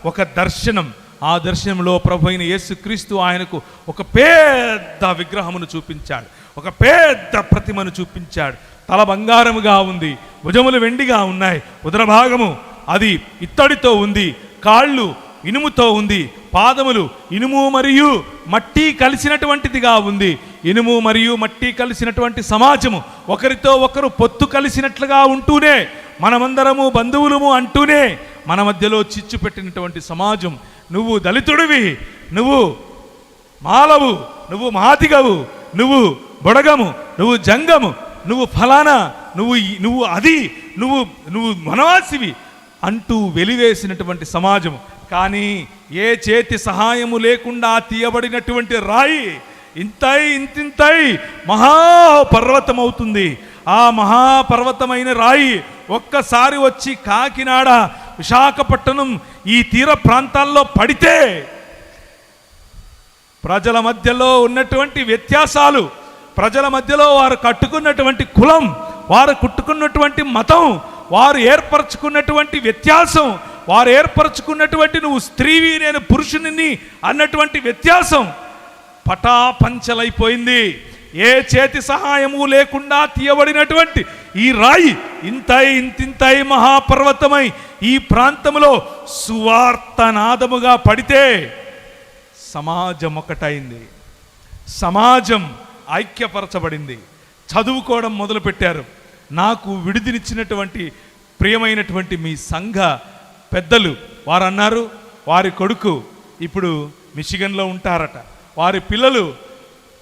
ఒక దర్శనం. ఆ దర్శనంలో ప్రభు అయిన యేసుక్రీస్తు ఆయనకు ఒక పెద్ద విగ్రహమును చూపించాడు, ఒక పెద్ద ప్రతిమను చూపించాడు. తల బంగారముగా ఉంది, భుజములు వెండిగా ఉన్నాయి, ఉదర భాగము అది ఇత్తడితో ఉంది, కాళ్ళు ఇనుముతో ఉంది, పాదములు ఇనుము మరియు మట్టి కలిసినటువంటిదిగా ఉంది. ఇనుము మరియు మట్టి కలిసినటువంటి సమాజము, ఒకరితో ఒకరు పొత్తు కలిసినట్లుగా ఉంటూనే, మనమందరము బంధువులము అంటూనే మన మధ్యలో చిచ్చు పెట్టినటువంటి సమాజం. నువ్వు దళితుడివి, నువ్వు మాలవు, నువ్వు మాదిగవు, నువ్వు బొడగము, నువ్వు జంగము, నువ్వు ఫలానా, నువ్వు అది, నువ్వు వనవాసివి అంటూ వెలివేసినటువంటి సమాజం. కానీ ఏ చేతి సహాయము లేకుండా తీయబడినటువంటి రాయి ఇంతింతై మహాపర్వతం అవుతుంది. ఆ మహాపర్వతమైన రాయి ఒక్కసారి వచ్చి కాకినాడ, విశాఖపట్నం ఈ తీర ప్రాంతాల్లో పడితే ప్రజల మధ్యలో ఉన్నటువంటి వ్యత్యాసాలు, ప్రజల మధ్యలో వారు కట్టుకున్నటువంటి కులం, వారు కుట్టుకున్నటువంటి మతం, వారు ఏర్పరచుకున్నటువంటి వ్యత్యాసం, వారు ఏర్పరచుకున్నటువంటి నువ్వు స్త్రీవి నేను పురుషుని అన్నటువంటి వ్యత్యాసం పటాపంచలైపోయింది. ఏ చేతి సహాయము లేకుండా తీయబడినటువంటి ఈ రాయి ఇంతింతై మహాపర్వతమై ఈ ప్రాంతంలో సువార్తనాదముగా పడితే సమాజం ఒకటైంది, సమాజం ఐక్యపరచబడింది, చదువుకోవడం మొదలుపెట్టారు. నాకు విడుదనిచ్చినటువంటి ప్రియమైనటువంటి మీ సంఘ పెద్దలు వారు అన్నారు, వారి కొడుకు ఇప్పుడు మిషిగన్లో ఉంటారట, వారి పిల్లలు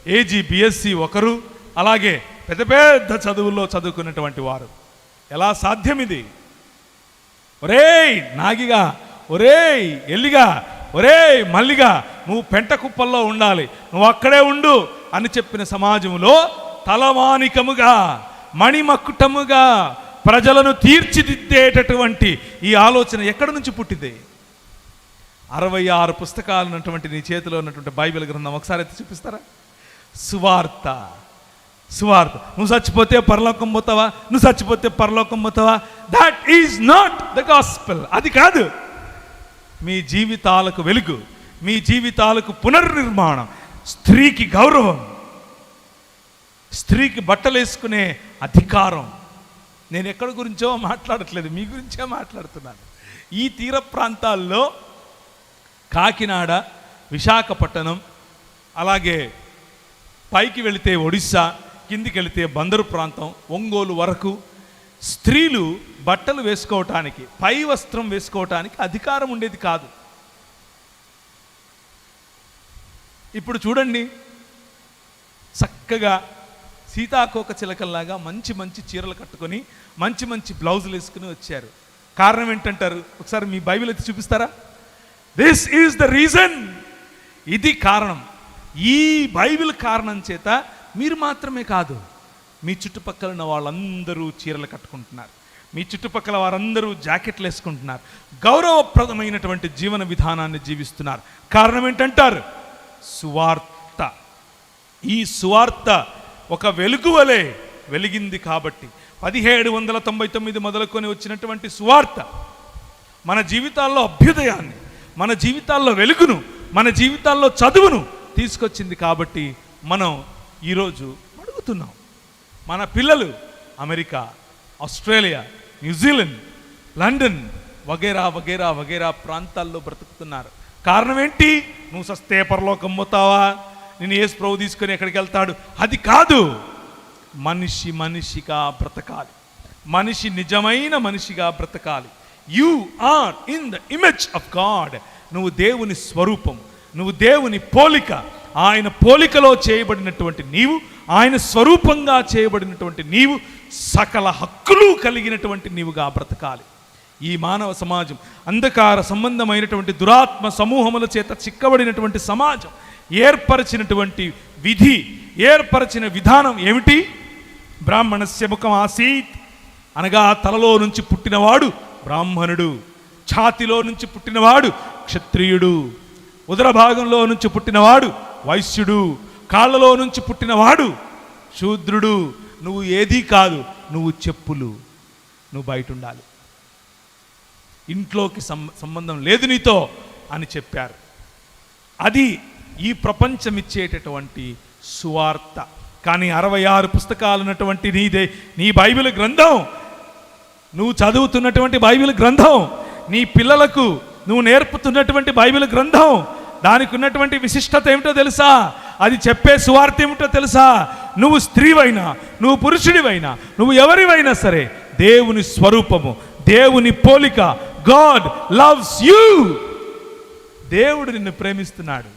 ఏజీ బిఎస్సి ఒకరు, అలాగే పెద్ద పెద్ద చదువుల్లో చదువుకున్నటువంటి వారు. ఎలా సాధ్యం ఇది? ఒరేయ్ నాగిగా, ఒరేయ్ ఎల్లిగా, ఒరేయ్ మల్లిగా, నువ్వు పెంట కుప్పల్లో ఉండాలి, నువ్వు అక్కడే ఉండు అని చెప్పిన సమాజంలో తలమానికముగా, మణిమకుటముగా ప్రజలను తీర్చిదిద్దేటటువంటి ఈ ఆలోచన ఎక్కడి నుంచి పుట్టింది? 66 పుస్తకాలు ఉన్నటువంటి నీ చేతిలో ఉన్నటువంటి బైబిల్ గ్రంథం ఒకసారి అయితే చూపిస్తారా? సువార్త. నువ్వు చచ్చిపోతే పరలోకం పోతావా, నువ్వు చచ్చిపోతే పరలోకం పోతావా? That is not the gospel. అది కాదు మీ జీవితాలకు వెలుగు, మీ జీవితాలకు పునర్నిర్మాణం, స్త్రీకి గౌరవం, స్త్రీకి బట్టలు వేసుకునే అధికారం. నేను ఎక్కడి గురించో మాట్లాడట్లేదు, మీ గురించే మాట్లాడుతున్నాను. ఈ తీర ప్రాంతాల్లో కాకినాడ, విశాఖపట్నం, అలాగే పైకి వెళితే ఒడిస్సా, కిందికి వెళితే బందరు ప్రాంతం, ఒంగోలు వరకు స్త్రీలు బట్టలు వేసుకోవటానికి, పై వస్త్రం వేసుకోవటానికి అధికారం ఉండేది కాదు. ఇప్పుడు చూడండి, చక్కగా సీతాకోక చిలకల్లాగా మంచి మంచి చీరలు కట్టుకొని మంచి మంచి బ్లౌజులు వేసుకుని వచ్చారు. కారణం ఏంటంటారు? ఒకసారి మీ బైబిల్ ఎత్తి చూపిస్తారా? This is the reason. ఇది కారణం. ఈ బైబిల్ కారణం చేత మీరు మాత్రమే కాదు, మీ చుట్టుపక్కల ఉన్న వాళ్ళందరూ చీరలు కట్టుకుంటున్నారు, మీ చుట్టుపక్కల వారందరూ జాకెట్లు వేసుకుంటున్నారు, గౌరవప్రదమైనటువంటి జీవన విధానాన్ని జీవిస్తున్నారు. కారణం ఏంటంటారు? సువార్త. ఈ సువార్త ఒక వెలుగు వలె వెలిగింది కాబట్టి 1799 మొదలుకొని వచ్చినటువంటి సువార్త మన జీవితాల్లో అభ్యుదయాన్ని, మన జీవితాల్లో వెలుగును, మన జీవితాల్లో చదువును తీసుకొచ్చింది. కాబట్టి మనం ఈరోజు అడుగుతున్నాం, మన పిల్లలు అమెరికా, ఆస్ట్రేలియా, న్యూజిలాండ్, లండన్ వగేరా వగేరా వగేరా ప్రాంతాల్లో బ్రతుకుతున్నారు. కారణం ఏంటి? నువ్వు సస్తే పరలోకం పోతావా, నేను యేసు ప్రభు తీసుకొని ఎక్కడికి వెళ్తాడు? అది కాదు. మనిషి మనిషిగా బ్రతకాలి, మనిషి నిజమైన మనిషిగా బ్రతకాలి. You are in the image of God. నువ్వు దేవుని స్వరూపం, నువ్వు దేవుని పోలిక, ఆయన పోలికలో చేయబడినటువంటి నీవు, ఆయన స్వరూపంగా చేయబడినటువంటి నీవు, సకల హక్కులు కలిగినటువంటి నీవుగా బ్రతకాలి. ఈ మానవ సమాజం అంధకార సంబంధమైనటువంటి దురాత్మ సమూహముల చేత చిక్కబడినటువంటి సమాజం ఏర్పరిచినటువంటి విధి, ఏర్పరిచిన విధానం ఏమిటి? బ్రాహ్మణస్య ముఖం ఆసీత్ అనగా తలలో నుంచి పుట్టినవాడు బ్రాహ్మణుడు, ఛాతిలో నుంచి పుట్టినవాడు క్షత్రియుడు, ఉదర భాగంలో నుంచి పుట్టినవాడు వైశ్యుడు, కాళ్ళలో నుంచి పుట్టినవాడు శూద్రుడు. నువ్వు ఏదీ కాదు, నువ్వు చెప్పులు, నువ్వు బయట ఉండాలి, ఇంట్లోకి సంబంధం లేదు నీతో అని చెప్పారు. అది ఈ ప్రపంచం ఇచ్చేటటువంటి సువార్త. కానీ 66 పుస్తకాలు ఉన్నటువంటి నీ బైబిల్ గ్రంథం, నువ్వు చదువుతున్నటువంటి బైబిల్ గ్రంథం, నీ పిల్లలకు నువ్వు నేర్పుతున్నటువంటి బైబిల్ గ్రంథం, దానికి ఉన్నటువంటి విశిష్టత ఏమిటో తెలుసా? అది చెప్పే సువార్త ఏమిటో తెలుసా? నువ్వు స్త్రీవైనా, నువ్వు పురుషుడివైనా, నువ్వు ఎవరివైనా సరే, దేవుని స్వరూపము, దేవుని పోలిక, గాడ్ లవ్స్ యూ. దేవుడు నిన్ను ప్రేమిస్తున్నాడు.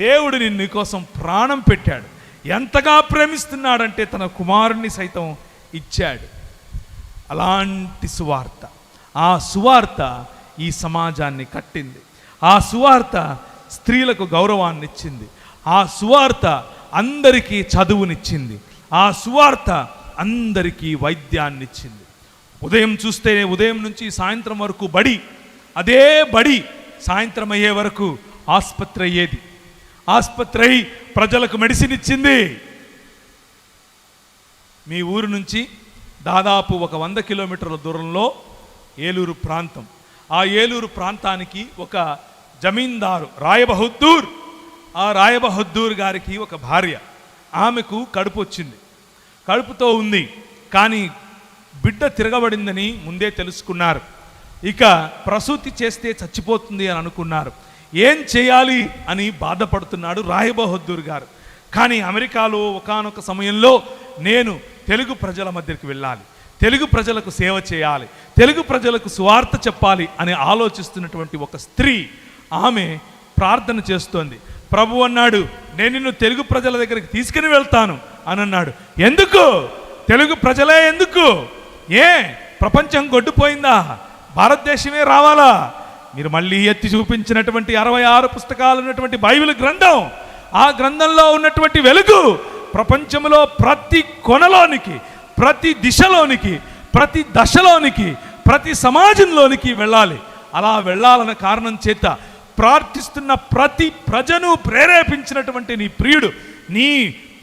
దేవుడు నిన్ను కోసం ప్రాణం పెట్టాడు. ఎంతగా ప్రేమిస్తున్నాడంటే తన కుమారుణ్ణి సైతం ఇచ్చాడు. అలాంటి సువార్త, ఆ సువార్త ఈ సమాజాన్ని కట్టింది. ఆ సువార్త స్త్రీలకు గౌరవాన్ని ఇచ్చింది. ఆ సువార్త అందరికీ చదువునిచ్చింది. ఆ సువార్త అందరికీ వైద్యాన్ని ఇచ్చింది. ఉదయం చూస్తే ఉదయం నుంచి సాయంత్రం వరకు బడి, అదే బడి సాయంత్రం అయ్యే వరకు ఆసుపత్రి అయ్యేది. ఆసుపత్రి అయి ప్రజలకు మెడిసిన్ ఇచ్చింది. మీ ఊరు నుంచి దాదాపు 100 కిలోమీటర్ల దూరంలో ఏలూరు ప్రాంతం. ఆ ఏలూరు ప్రాంతానికి ఒక జమీందారు రాయబహద్దూర్, ఆ రాయబహద్దూర్ గారికి ఒక భార్య. ఆమెకు కడుపు వచ్చింది, కడుపుతో ఉంది. కానీ బిడ్డ తిరగబడిందని ముందే తెలుసుకున్నారు. ఇక ప్రసూతి చేస్తే చచ్చిపోతుంది అని అనుకున్నారు. ఏం చేయాలి అని బాధపడుతున్నాడు రాయబహద్దూర్ గారు. కానీ అమెరికాలో ఒకానొక సమయంలో నేను తెలుగు ప్రజల మధ్యకి వెళ్ళాలి, తెలుగు ప్రజలకు సేవ చేయాలి, తెలుగు ప్రజలకు సువార్త చెప్పాలి అని ఆలోచిస్తున్నటువంటి ఒక స్త్రీ, ఆమె ప్రార్థన చేస్తోంది. ప్రభు అన్నాడు, నేను నిన్ను తెలుగు ప్రజల దగ్గరికి తీసుకుని వెళ్తాను అని అన్నాడు. ఎందుకు? తెలుగు ప్రజలే ఎందుకు? ప్రపంచం గొడ్డుపోయిందా? భారతదేశమే రావాలా? మీరు మళ్ళీ ఎత్తి చూపించినటువంటి 66 పుస్తకాలు ఉన్నటువంటి బైబిల్ గ్రంథం, ఆ గ్రంథంలో ఉన్నటువంటి వెలుగు ప్రపంచంలో ప్రతి కొనలోనికి, ప్రతి దిశలోనికి, ప్రతి దశలోనికి, ప్రతి సమాజంలోనికి వెళ్ళాలి. అలా వెళ్ళాలన్న కారణం చేత ప్రార్థిస్తున్న ప్రతి ప్రజను ప్రేరేపించినటువంటి నీ ప్రియుడు, నీ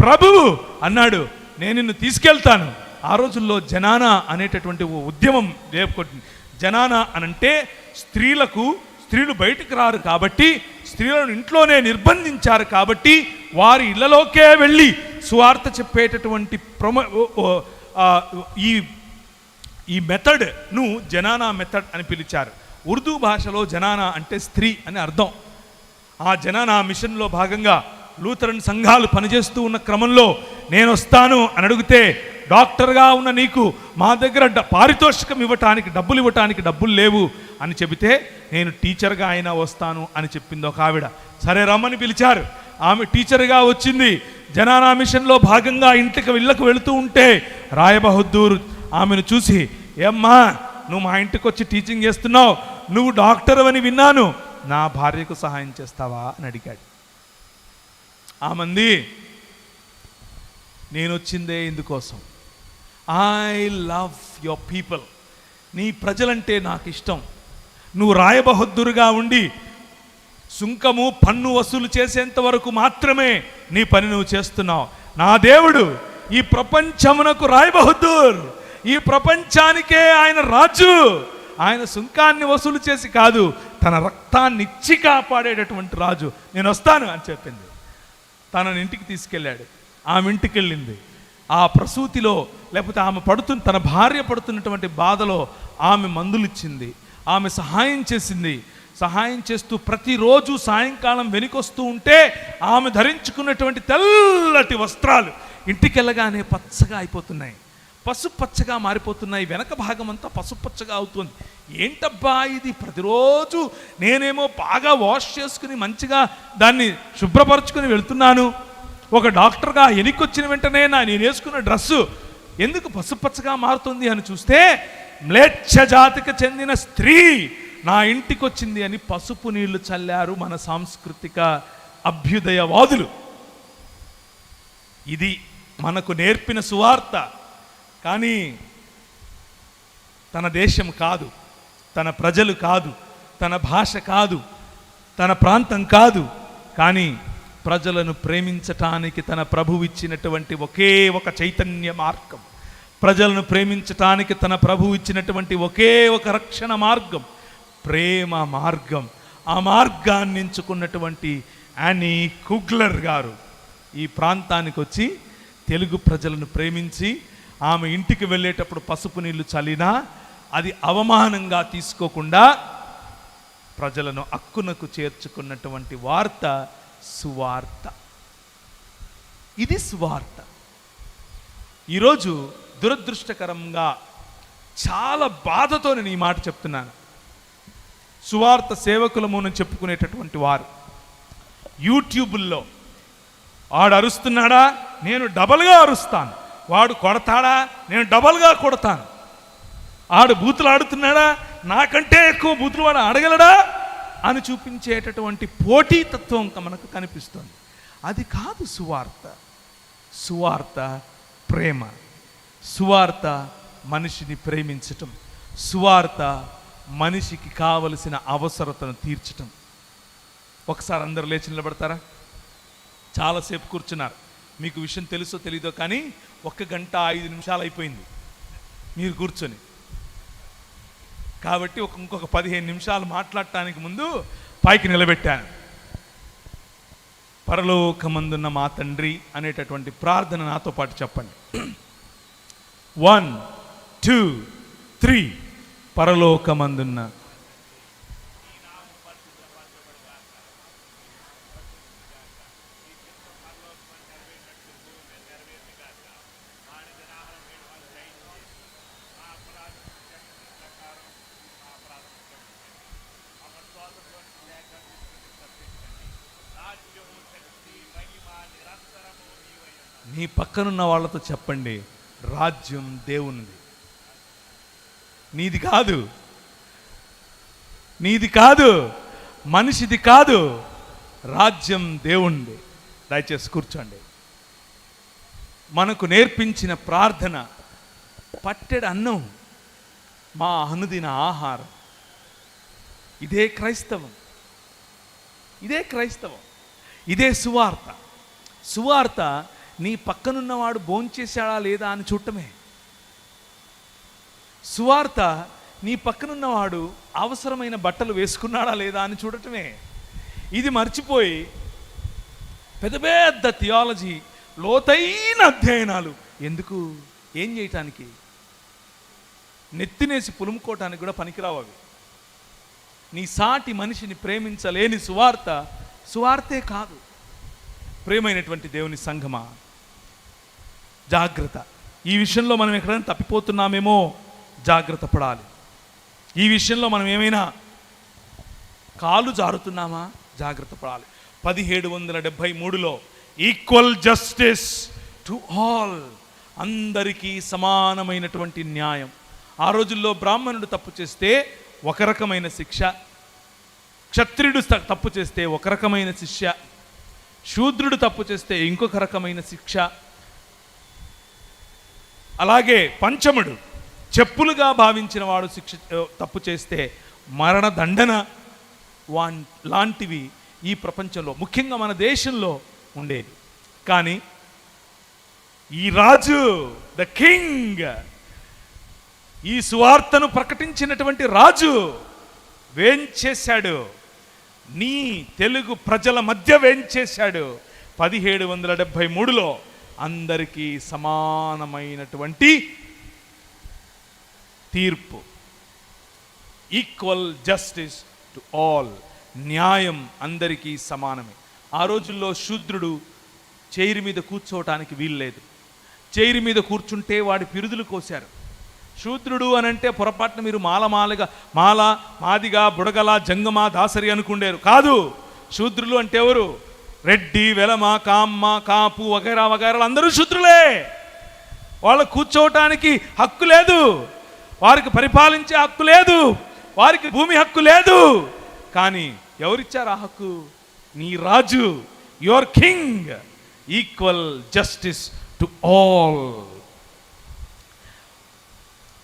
ప్రభువు అన్నాడు, నేను నిన్ను తీసుకెళ్తాను. ఆ రోజుల్లో జనానా అనేటటువంటి ఓ ఉద్యమం రేపుకొట్టింది. జనానా అనంటే స్త్రీలు బయటికి రారు కాబట్టి, స్త్రీలను ఇంట్లోనే నిర్బంధించారు కాబట్టి, వారి ఇళ్లలోకే వెళ్ళి సువార్త చెప్పేటటువంటి ఈ మెథడ్ను జనానా మెథడ్ అని పిలిచారు. ఉర్దూ భాషలో జనానా అంటే స్త్రీ అని అర్థం. ఆ జనానా మిషన్లో భాగంగా లూథరన్ సంఘాలు పనిచేస్తూ ఉన్న క్రమంలో నేను వస్తాను అని అడిగితే, డాక్టర్గా ఉన్న నీకు మా దగ్గర పారితోషికం ఇవ్వటానికి, డబ్బులు ఇవ్వటానికి డబ్బులు లేవు అని చెబితే, నేను టీచర్గా అయినా వస్తాను అని చెప్పింది ఒక ఆవిడ. సరే రమ్మని పిలిచారు. ఆమె టీచర్గా వచ్చింది. జనానా మిషన్లో భాగంగా ఇళ్ళకు వెళుతూ ఉంటే రాయబహద్దూర్ ఆమెను చూసి, ఏమ్మా నువ్వు మా ఇంటికి వచ్చి టీచింగ్ చేస్తున్నావు, నువ్వు డాక్టర్ అని విన్నాను, నా భార్యకు సహాయం చేస్తావా అని అడిగాడు. ఆమంది, నేను వచ్చిందే ఇందుకోసం. I love your people. నీ ప్రజలంటే నాకు ఇష్టం. నువ్వు రాయబహద్దూరుగా ఉండి సుంకము పన్ను వసూలు చేసేంత వరకు మాత్రమే నీ పని నువ్వు చేస్తున్నావు. నా దేవుడు ఈ ప్రపంచమునకు రాయబహద్దూర్, ఈ ప్రపంచానికే ఆయన రాజు. ఆయన సుంకాన్ని వసూలు చేసి కాదు, తన రక్తాన్ని ఇచ్చి కాపాడేటటువంటి రాజు. నేను వస్తాను అని చెప్పింది. తనని ఇంటికి తీసుకెళ్ళాడు. ఆమె ఇంటికి వెళ్ళింది. ఆ ప్రసూతిలో, లేకపోతే తన భార్య పడుతున్నటువంటి బాధలో ఆమె మందులు ఇచ్చింది, ఆమె సహాయం చేసింది. సహాయం చేస్తూ ప్రతిరోజు సాయంకాలం వెనుకొస్తూ ఉంటే ఆమె ధరించుకున్నటువంటి తెల్లటి వస్త్రాలు ఇంటికి వెళ్ళగానే పచ్చగా అయిపోతున్నాయి, పసుపచ్చగా మారిపోతున్నాయి. వెనక భాగం అంతా పసుపచ్చగా అవుతుంది. ఏంటబ్బా ఇది? ప్రతిరోజు నేనేమో బాగా వాష్ చేసుకుని మంచిగా దాన్ని శుభ్రపరచుకుని వెళ్తున్నాను. ఒక డాక్టర్గా ఎనికొచ్చిన వెంటనే నేను వేసుకున్న డ్రెస్సు ఎందుకు పసుపచ్చగా మారుతుంది అని చూస్తే, మ్లేచ్ఛ జాతికి చెందిన స్త్రీ నా ఇంటికి వచ్చింది అని పసుపు నీళ్లు చల్లారు మన సాంస్కృతిక అభ్యుదయవాదులు. ఇది మనకు నేర్పిన సువార్త. కానీ తన దేశం కాదు, తన ప్రజలు కాదు, తన భాష కాదు, తన ప్రాంతం కాదు, కానీ ప్రజలను ప్రేమించటానికి తన ప్రభువు ఇచ్చినటువంటి ఒకే ఒక చైతన్య మార్గం, ప్రజలను ప్రేమించటానికి తన ప్రభువు ఇచ్చినటువంటి ఒకే ఒక రక్షణ మార్గం, ప్రేమ మార్గం. ఆ మార్గాన్ని ఎంచుకున్నటువంటి యానీ కుగ్లర్ గారు ఈ ప్రాంతానికి వచ్చి తెలుగు ప్రజలను ప్రేమించి, ఆమె ఇంటికి వెళ్ళేటప్పుడు పసుపు నీళ్లు చల్లినా అది అవమానంగా తీసుకోకుండా ప్రజలను అక్కునకు చేర్చుకున్నటువంటి వార్త సువార్త. ఇది సువార్త. ఈరోజు దురదృష్టకరంగా చాలా బాధతో నేను ఈ మాట చెప్తున్నాను. సువార్త సేవకులమును చెప్పుకునేటటువంటి వారు యూట్యూబుల్లో వాడు అరుస్తున్నాడా, నేను డబల్గా అరుస్తాను. వాడు కొడతాడా, నేను డబల్గా కొడతాను. ఆడు బూతులు ఆడుతున్నాడా, నాకంటే ఎక్కువ బూతులు వాడు ఆడగలడా అని చూపించేటటువంటి పోటీతత్వం మనకు కనిపిస్తుంది. అది కాదు సువార్త. సువార్త ప్రేమ, సువార్త మనిషిని ప్రేమించటం, సువార్త మనిషికి కావలసిన అవసరతను తీర్చటం. ఒకసారి అందరూ లేచి నిలబడతారా? చాలాసేపు కూర్చున్నారు. మీకు విషయం తెలుసో తెలీదో కానీ 1 గంట 5 నిమిషాలు అయిపోయింది మీరు కూర్చొని. కాబట్టి ఇంకొక 15 నిమిషాలు మాట్లాడటానికి ముందు పైకి నిలబెట్టాను. పరలోకమందున్న మా తండ్రి అనేటటువంటి ప్రార్థన నాతో పాటు చెప్పండి. 1 2 3. పరలోకమందున్న నీ పక్కనున్న వాళ్ళతో చెప్పండి, రాజ్యం దేవునిది, నీది కాదు, నీది కాదు, మనిషిది కాదు, రాజ్యం దేవునిది. దయచేసి కూర్చోండి. మనకు నేర్పించిన ప్రార్థన పట్టెడు అన్నం మా అనుదిన ఆహారం. ఇదే క్రైస్తవం, ఇదే క్రైస్తవం, ఇదే సువార్త. సువార్త నీ పక్కనున్నవాడు భోంచేశాడా లేదా అని చూడటమే. సువార్త నీ పక్కనున్నవాడు అవసరమైన బట్టలు వేసుకున్నాడా లేదా అని చూడటమే. ఇది మర్చిపోయి పెద్ద పెద్ద థియాలజీ, లోతైన అధ్యయనాలు ఎందుకు? ఏం చేయటానికి? నెత్తినేసి పులుముకోవటానికి కూడా పనికిరావు అవి. నీ సాటి మనిషిని ప్రేమించలేని సువార్త సువార్తే కాదు. ప్రేమైనటువంటి దేవుని సంఘమా, జాగ్రత్త. ఈ విషయంలో మనం ఎక్కడైనా తప్పిపోతున్నామేమో జాగ్రత్త పడాలి. ఈ విషయంలో మనం ఏమైనా కాలు జారుతున్నామా జాగ్రత్త పడాలి. 1773లో ఈక్వల్ జస్టిస్ టు ఆల్, అందరికీ సమానమైనటువంటి న్యాయం. ఆ రోజుల్లో బ్రాహ్మణుడు తప్పు చేస్తే ఒక రకమైన శిక్ష, క్షత్రియుడు తప్పు చేస్తే ఒక రకమైన శిక్ష, శూద్రుడు తప్పు చేస్తే ఇంకొక రకమైన శిక్ష. అలాగే పంచముడు చెప్పులుగా భావించిన వాడు తప్పు చేస్తే మరణదండన లాంటివి ఈ ప్రపంచంలో, ముఖ్యంగా మన దేశంలో ఉండేది. కానీ ఈ రాజు, ద కింగ్, ఈ సువార్తను ప్రకటించినటువంటి రాజు వేంచేశాడు, నీ తెలుగు ప్రజల మధ్య వేంచేశాడు. 1773లో అందరికీ సమానమైనటువంటి తీర్పు, ఈక్వల్ జస్టిస్ టు ఆల్, న్యాయం అందరికీ సమానమే. ఆ రోజుల్లో శూద్రుడు చైరు మీద కూర్చోవటానికి వీల్లేదు. చైరు మీద కూర్చుంటే వాడి పిరుదులు కోశారు. శూద్రుడు అనంటే పొరపాటున మీరు మాల, మాదిగా, బుడగల, జంగమ, దాసరి అనుకుండేరు. కాదు, శూద్రులు అంటే ఎవరు? రెడ్డి, వెలమ, కామ్మ, కాపు వగైరా వగైరా అందరూ శూద్రులే. వాళ్ళకు కూర్చోవటానికి హక్కు లేదు, వారికి పరిపాలించే హక్కు లేదు, వారికి భూమి హక్కు లేదు. కానీ ఎవరిచ్చారు ఆ హక్కు? నీ రాజు, your king. Equal justice to all.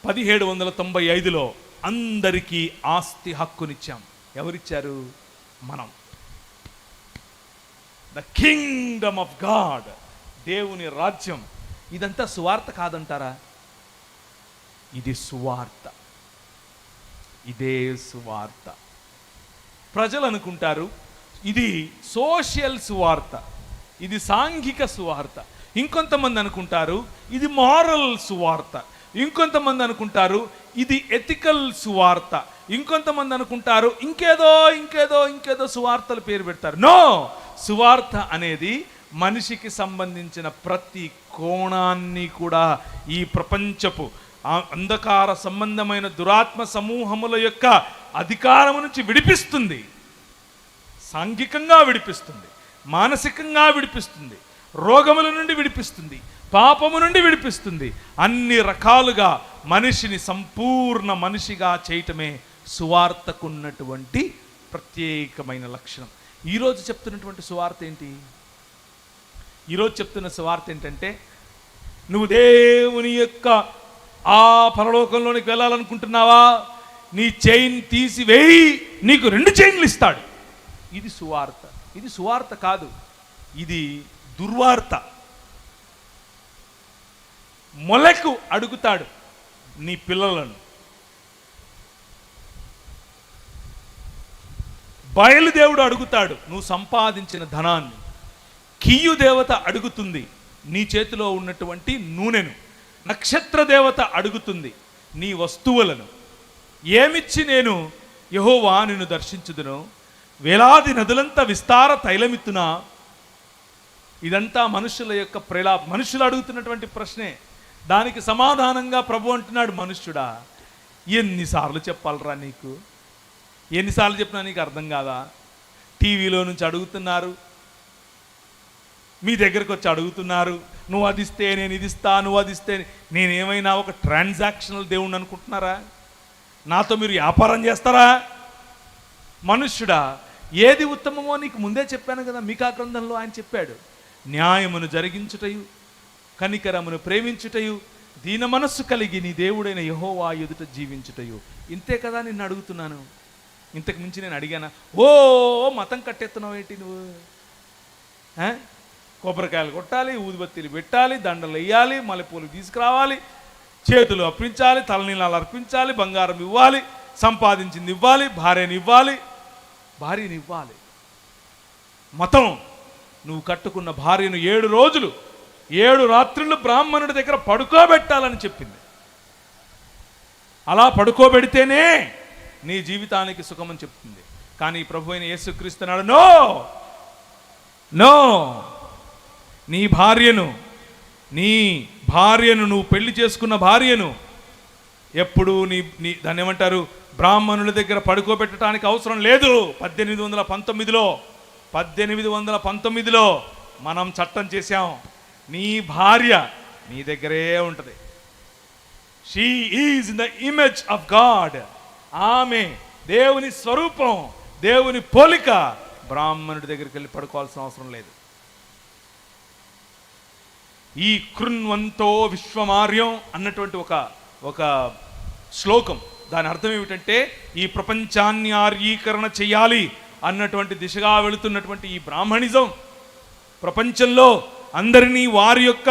1795లో అందరికీ ఆస్తి హక్కునిచ్చాం. ఎవరిచ్చారు? మనం. ద కింగ్డమ్ ఆఫ్ గాడ్, దేవుని రాజ్యం. ఇదంతా సువార్త కాదంటారా? ఇది సువార్త, ఇదే సువార్త. ప్రజలు అనుకుంటారు ఇది సోషల్ సువార్త, ఇది సాంఘిక సువార్త. ఇంకొంతమంది అనుకుంటారు ఇది మారల్ సువార్త. ఇంకొంతమంది అనుకుంటారు ఇది ఎథికల్ సువార్త. ఇంకొంతమంది అనుకుంటారు ఇంకేదో ఇంకేదో ఇంకేదో సువార్తల పేరు పెడతారు. నో, సువార్త అనేది మనిషికి సంబంధించిన ప్రతి కోణాన్ని కూడా ఈ ప్రపంచపు అంధకార సంబంధమైన దురాత్మ సమూహముల యొక్క అధికారము నుంచి విడిపిస్తుంది. సాంఘికంగా విడిపిస్తుంది, మానసికంగా విడిపిస్తుంది, రోగముల నుండి విడిపిస్తుంది, పాపము నుండి విడిపిస్తుంది. అన్ని రకాలుగా మనిషిని సంపూర్ణ మనిషిగా చేయటమే సువార్తకున్నటువంటి ప్రత్యేకమైన లక్షణం. ఈరోజు చెప్తున్నటువంటి సువార్త ఏంటి? ఈరోజు చెప్తున్న సువార్త ఏంటంటే, నువ్వు దేవుని యొక్క ఆ పరలోకంలోనికి వెళ్ళాలనుకుంటున్నావా, నీ చైన్ తీసివేయి, నీకు 2 చైన్లు ఇస్తాడు. ఇది సువార్త. ఇది సువార్త కాదు, ఇది దుర్వార్త. మొలకు అడుగుతాడు నీ పిల్లలను, బయలుదేవుడు అడుగుతాడు నువ్వు సంపాదించిన ధనాన్ని, కియ్యు దేవత అడుగుతుంది నీ చేతిలో ఉన్నటువంటి నూనెను, నక్షత్ర దేవత అడుగుతుంది నీ వస్తువులను. ఏమిచ్చి నేను యెహోవా నిన్ను దర్శించుదును, వేలాది నదులంతా విస్తార తైలమిత్తునా. ఇదంతా మనుషుల యొక్క మనుషులు అడుగుతున్నటువంటి ప్రశ్నే. దానికి సమాధానంగా ప్రభు అంటున్నాడు, మనుష్యుడా ఎన్నిసార్లు చెప్పాలరా నీకు, ఎన్నిసార్లు చెప్పినా నీకు అర్థం కాదా? టీవీలో నుంచి అడుగుతున్నారు, మీ దగ్గరకు వచ్చి అడుగుతున్నారు, నువ్వు అది ఇస్తే నేను ఇది ఇస్తా, నువ్వు అది ఇస్తే నేనేమైనా ఒక ట్రాన్సాక్షనల్ దేవుణ్ణి అనుకుంటున్నారా? నాతో మీరు వ్యాపారం చేస్తారా? మనుష్యుడా ఏది ఉత్తమమో నీకు ముందే చెప్పాను కదా. మీకా గ్రంథంలో ఆయన చెప్పాడు, న్యాయమును జరిగించుటయు, కనికరమును ప్రేమించుటయు, దీన మనస్సు కలిగి నీ దేవుడైన యెహోవా ఎదుట జీవించుటయు. ఇంతే కదా నిన్ను అడుగుతున్నాను. ఇంతకు మించి నేను అడిగానా? ఓ మతం కట్టెత్తున్నావు ఏంటి నువ్వు? కొబ్బరికాయలు కొట్టాలి, ఊదిబత్తీలు పెట్టాలి, దండలు వేయాలి, మల్లెపూలు తీసుకురావాలి, చేతులు అర్పించాలి, తలనీలాలు అర్పించాలి, బంగారం ఇవ్వాలి, సంపాదించింది ఇవ్వాలి, భార్యని ఇవ్వాలి. మతం నువ్వు కట్టుకున్న భార్యను 7 రోజులు 7 రాత్రులు బ్రాహ్మణుడి దగ్గర పడుకోబెట్టాలని చెప్పింది. అలా పడుకోబెడితేనే నీ జీవితానికి సుఖమని చెప్తుంది. కానీ ప్రభు అయిన యేసుక్రీస్తు అన్నాడు, నో, నీ భార్యను నువ్వు పెళ్లి చేసుకున్న భార్యను ఎప్పుడు నీ దాన్ని ఏమంటారు, బ్రాహ్మణుల దగ్గర పడుకోబెట్టడానికి అవసరం లేదు. 1819లో మనం చట్టం చేశాం, నీ భార్య నీ దగ్గరే ఉంటుంది. She is in the image of God. ఆమె దేవుని స్వరూపం, దేవుని పోలిక. బ్రాహ్మణుడి దగ్గరికి వెళ్ళి పడుకోవాల్సిన అవసరం లేదు. ఈ కృణ్వంతో విశ్వమార్యం అన్నటువంటి ఒక శ్లోకం, దాని అర్థం ఏమిటంటే, ఈ ప్రపంచాన్ని ఆర్యీకరణ చేయాలి అన్నటువంటి దిశగా వెళుతున్నటువంటి ఈ బ్రాహ్మణిజం ప్రపంచంలో అందరినీ వారి యొక్క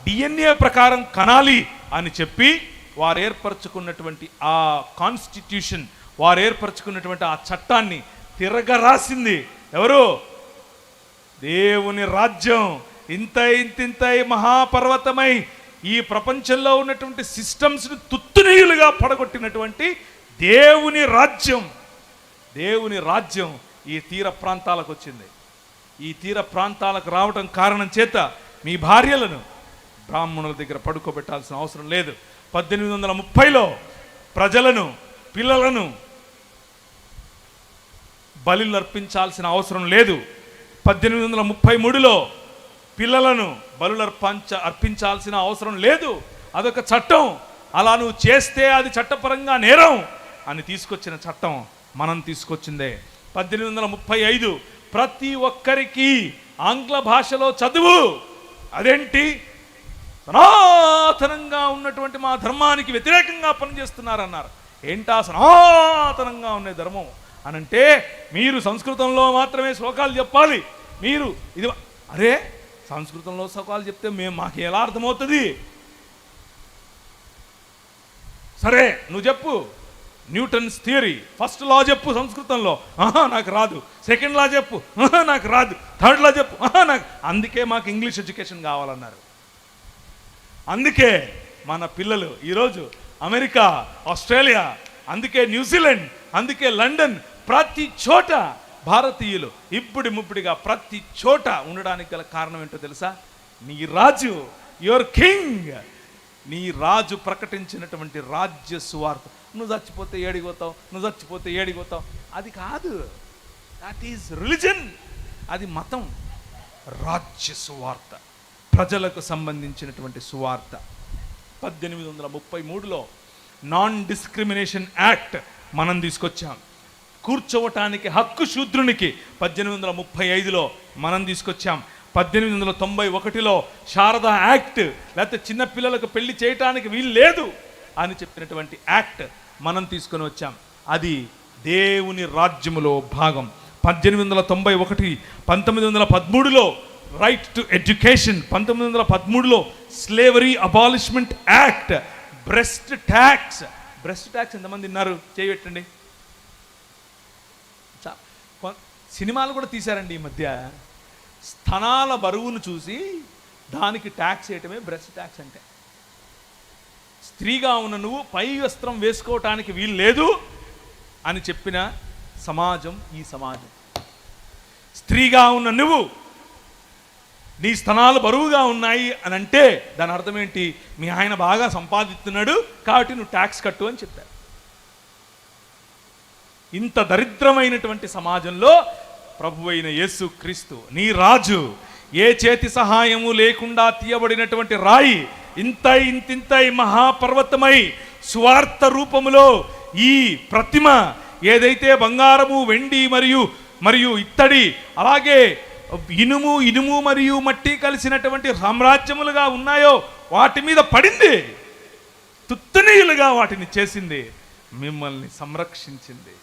DNA ప్రకారం కనాలి అని చెప్పి వారు ఏర్పరచుకున్నటువంటి ఆ కాన్స్టిట్యూషన్, వారు ఏర్పరచుకున్నటువంటి ఆ చట్టాన్ని తిరగరాసింది ఎవరు? దేవుని రాజ్యం. ఇంతై మహాపర్వతమై ఈ ప్రపంచంలో ఉన్నటువంటి సిస్టమ్స్ని తుత్తునీయులుగా పడగొట్టినటువంటి దేవుని రాజ్యం ఈ తీర ప్రాంతాలకు వచ్చింది. ఈ తీర ప్రాంతాలకు రావడం కారణం చేత మీ భార్యలను బ్రాహ్మణుల దగ్గర పడుకోబెట్టాల్సిన అవసరం లేదు. 1830లో ప్రజలను, పిల్లలను బలులు అర్పించాల్సిన అవసరం లేదు. 1833లో పిల్లలను బలులు అర్పించాల్సిన అవసరం లేదు. అదొక చట్టం. అలా నువ్వు చేస్తే అది చట్టపరంగా నేరం అని తీసుకొచ్చిన చట్టం మనం తీసుకొచ్చిందే. 1835 ప్రతి ఒక్కరికి ఆంగ్ల భాషలో చదువు. అదేంటి? సనాతనంగా ఉన్నటువంటి మా ధర్మానికి వ్యతిరేకంగా పనిచేస్తున్నారన్నారు. ఏంటా సనాతనంగా ఉండే ధర్మం అనంటే, మీరు సంస్కృతంలో మాత్రమే శ్లోకాలు చెప్పాలి. మీరు ఇది అరే సంస్కృతంలో శ్లోకాలు చెప్తే మాకు ఎలా అర్థమవుతుంది? సరే నువ్వు చెప్పు, న్యూటన్స్ థియరీ ఫస్ట్ లా చెప్పు సంస్కృతంలో. నాకు రాదు. సెకండ్ లా చెప్పు. నాకు రాదు. థర్డ్ లా చెప్పు. నాకు. అందుకే మాకు ఇంగ్లీష్ ఎడ్యుకేషన్ కావాలన్నారు. అందుకే మన పిల్లలు ఈరోజు అమెరికా, ఆస్ట్రేలియా, అందుకే న్యూజిలాండ్, అందుకే లండన్, ప్రతి చోట భారతీయులు ఇబ్బడి ముబ్బడిగా ప్రతి చోట ఉండడానికి గల కారణం ఏంటో తెలుసా? నీ రాజు, యువర్ కింగ్, నీ రాజు ప్రకటించినటువంటి రాజ్య సువార్త. నువ్వు చచ్చిపోతే ఏడిపోతావు, నువ్వు చచ్చిపోతే ఏడిపోతావు, అది కాదు. దట్ ఈజ్ రిలిజన్, అది మతం. రాజ్య సువార్త, ప్రజలకు సంబంధించినటువంటి సువార్త. 1833లో నాన్ డిస్క్రిమినేషన్ యాక్ట్ మనం తీసుకొచ్చాం. కూర్చోవటానికి హక్కు శూద్రునికి 1835లో మనం తీసుకొచ్చాం. 1891లో శారదా యాక్ట్, లేకపోతే చిన్నపిల్లలకు పెళ్లి చేయటానికి వీలు లేదు అని చెప్పినటువంటి యాక్ట్ మనం తీసుకొని వచ్చాం. అది దేవుని రాజ్యములో భాగం. 1891, 1913లో రైట్ టు ఎడ్యుకేషన్, 1913లో slavery abolishment act, breast tax. Breast tax ఎంతమంది విన్నారు? చేయబెట్టండి. సినిమాలు కూడా తీశారండి ఈ మధ్య. స్తనాల బరువును చూసి దానికి ట్యాక్స్ వేయటమే బ్రెస్ట్ ట్యాక్స్ అంటే. స్త్రీగా ఉన్న నువ్వు పై వస్త్రం వేసుకోవటానికి వీలు లేదు అని చెప్పిన సమాజం ఈ సమాజం. స్త్రీగా ఉన్న నువ్వు, నీ స్తనాలు బరువుగా ఉన్నాయి అని అంటే దాని అర్థం ఏంటి? మీ ఆయన బాగా సంపాదిస్తున్నాడు కాబట్టి నువ్వు ట్యాక్స్ కట్టు అని చెప్పారు. ఇంత దరిద్రమైనటువంటి సమాజంలో ప్రభువైన యేసు క్రీస్తు నీ రాజు, ఏ చేతి సహాయము లేకుండా తీయబడినటువంటి రాయి, ఇంతింతై మహాపర్వతమై స్వార్థ రూపములో ఈ ప్రతిమ ఏదైతే బంగారము, వెండి మరియు ఇత్తడి, అలాగే ఇనుము మరియు మట్టి కలిసినటువంటి సామ్రాజ్యములుగా ఉన్నాయో వాటి మీద పడింది, తుత్తనీయులుగా వాటిని చేసింది, మిమ్మల్ని సంరక్షించింది.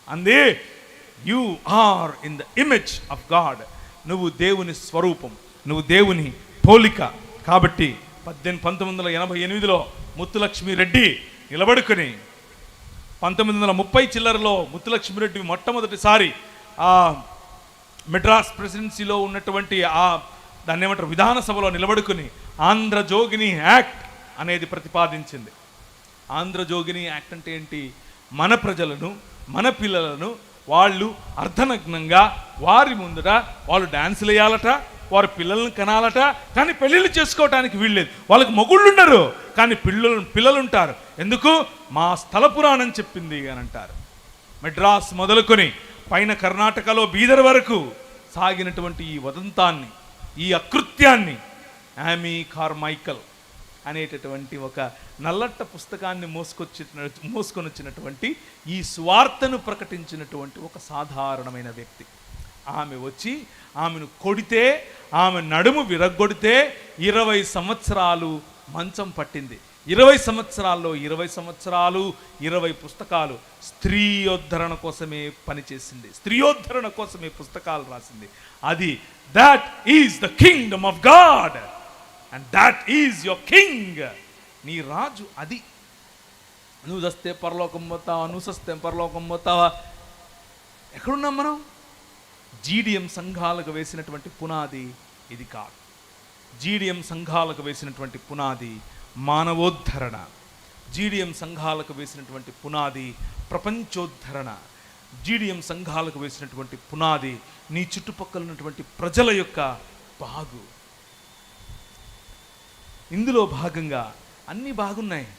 అందే you are in the image of God. నువ్వు దేవుని స్వరూపం, నువ్వు దేవుని పోలిక. కాబట్టి 1988లో ముత్తులక్ష్మిరెడ్డి నిలబడుకుని 1930 చిల్లరలో ముత్తులక్ష్మిరెడ్డి మొట్టమొదటిసారి ఆ మెడ్రాస్ ప్రెసిడెన్సీలో ఉన్నటువంటి దాన్ని ఏమంటారు విధానసభలో నిలబడుకుని ఆంధ్రజోగిని యాక్ట్ అనేది ప్రతిపాదించింది. ఆంధ్రజోగిని యాక్ట్ అంటే ఏంటి? మన ప్రజలను, మన పిల్లలను వాళ్ళు అర్ధనగ్నంగా వారి ముందట వాళ్ళు డాన్సులు వేయాలట, వారి పిల్లలను కనాలట, కానీ పెళ్ళిళ్ళు చేసుకోవటానికి వీల్లేదు. వాళ్ళకి మొగుళ్ళు ఉండరు కానీ పిల్లలు ఉంటారు. ఎందుకు? మా స్థల పురాణం చెప్పింది అని అంటారు. మెడ్రాస్ మొదలుకొని పైన కర్ణాటకలో బీదర్ వరకు సాగినటువంటి ఈ వదంతాన్ని, ఈ అకృత్యాన్ని యామీ కార్మైకల్ అనేటటువంటి ఒక నల్లట్ట పుస్తకాన్ని మోసుకొని వచ్చినటువంటి ఈ స్వార్థను ప్రకటించినటువంటి ఒక సాధారణమైన వ్యక్తి. ఆమె వచ్చి ఆమెను కొడితే, ఆమె నడుము విరగ్గొడితే 20 సంవత్సరాలు మంచం పట్టింది. 20 సంవత్సరాల్లో 20 సంవత్సరాలు 20 పుస్తకాలు స్త్రీయోద్ధరణ కోసమే పనిచేసింది, స్త్రీయోద్ధరణ కోసమే పుస్తకాలు రాసింది. అది that is the Kingdom of God and that is your king. నీ రాజు అది. నువ్వు చస్తే పరలోకం పోతావా, నువ్వు చస్తే పరలోకం పోతావా? ఎక్కడున్నాం మనం? జీడిఎం సంఘాలకు వేసినటువంటి పునాది ఇది కాదు. జీడిఎం సంఘాలకు వేసినటువంటి పునాది మానవోద్ధరణ. జీడిఎం సంఘాలకు వేసినటువంటి పునాది ప్రపంచోద్ధరణ. జీడిఎం సంఘాలకు వేసినటువంటి పునాది నీ చుట్టుపక్కల ఉన్నటువంటి ప్రజల యొక్క బాగు. ఇందులో భాగంగా అన్నీ బాగున్నాయి.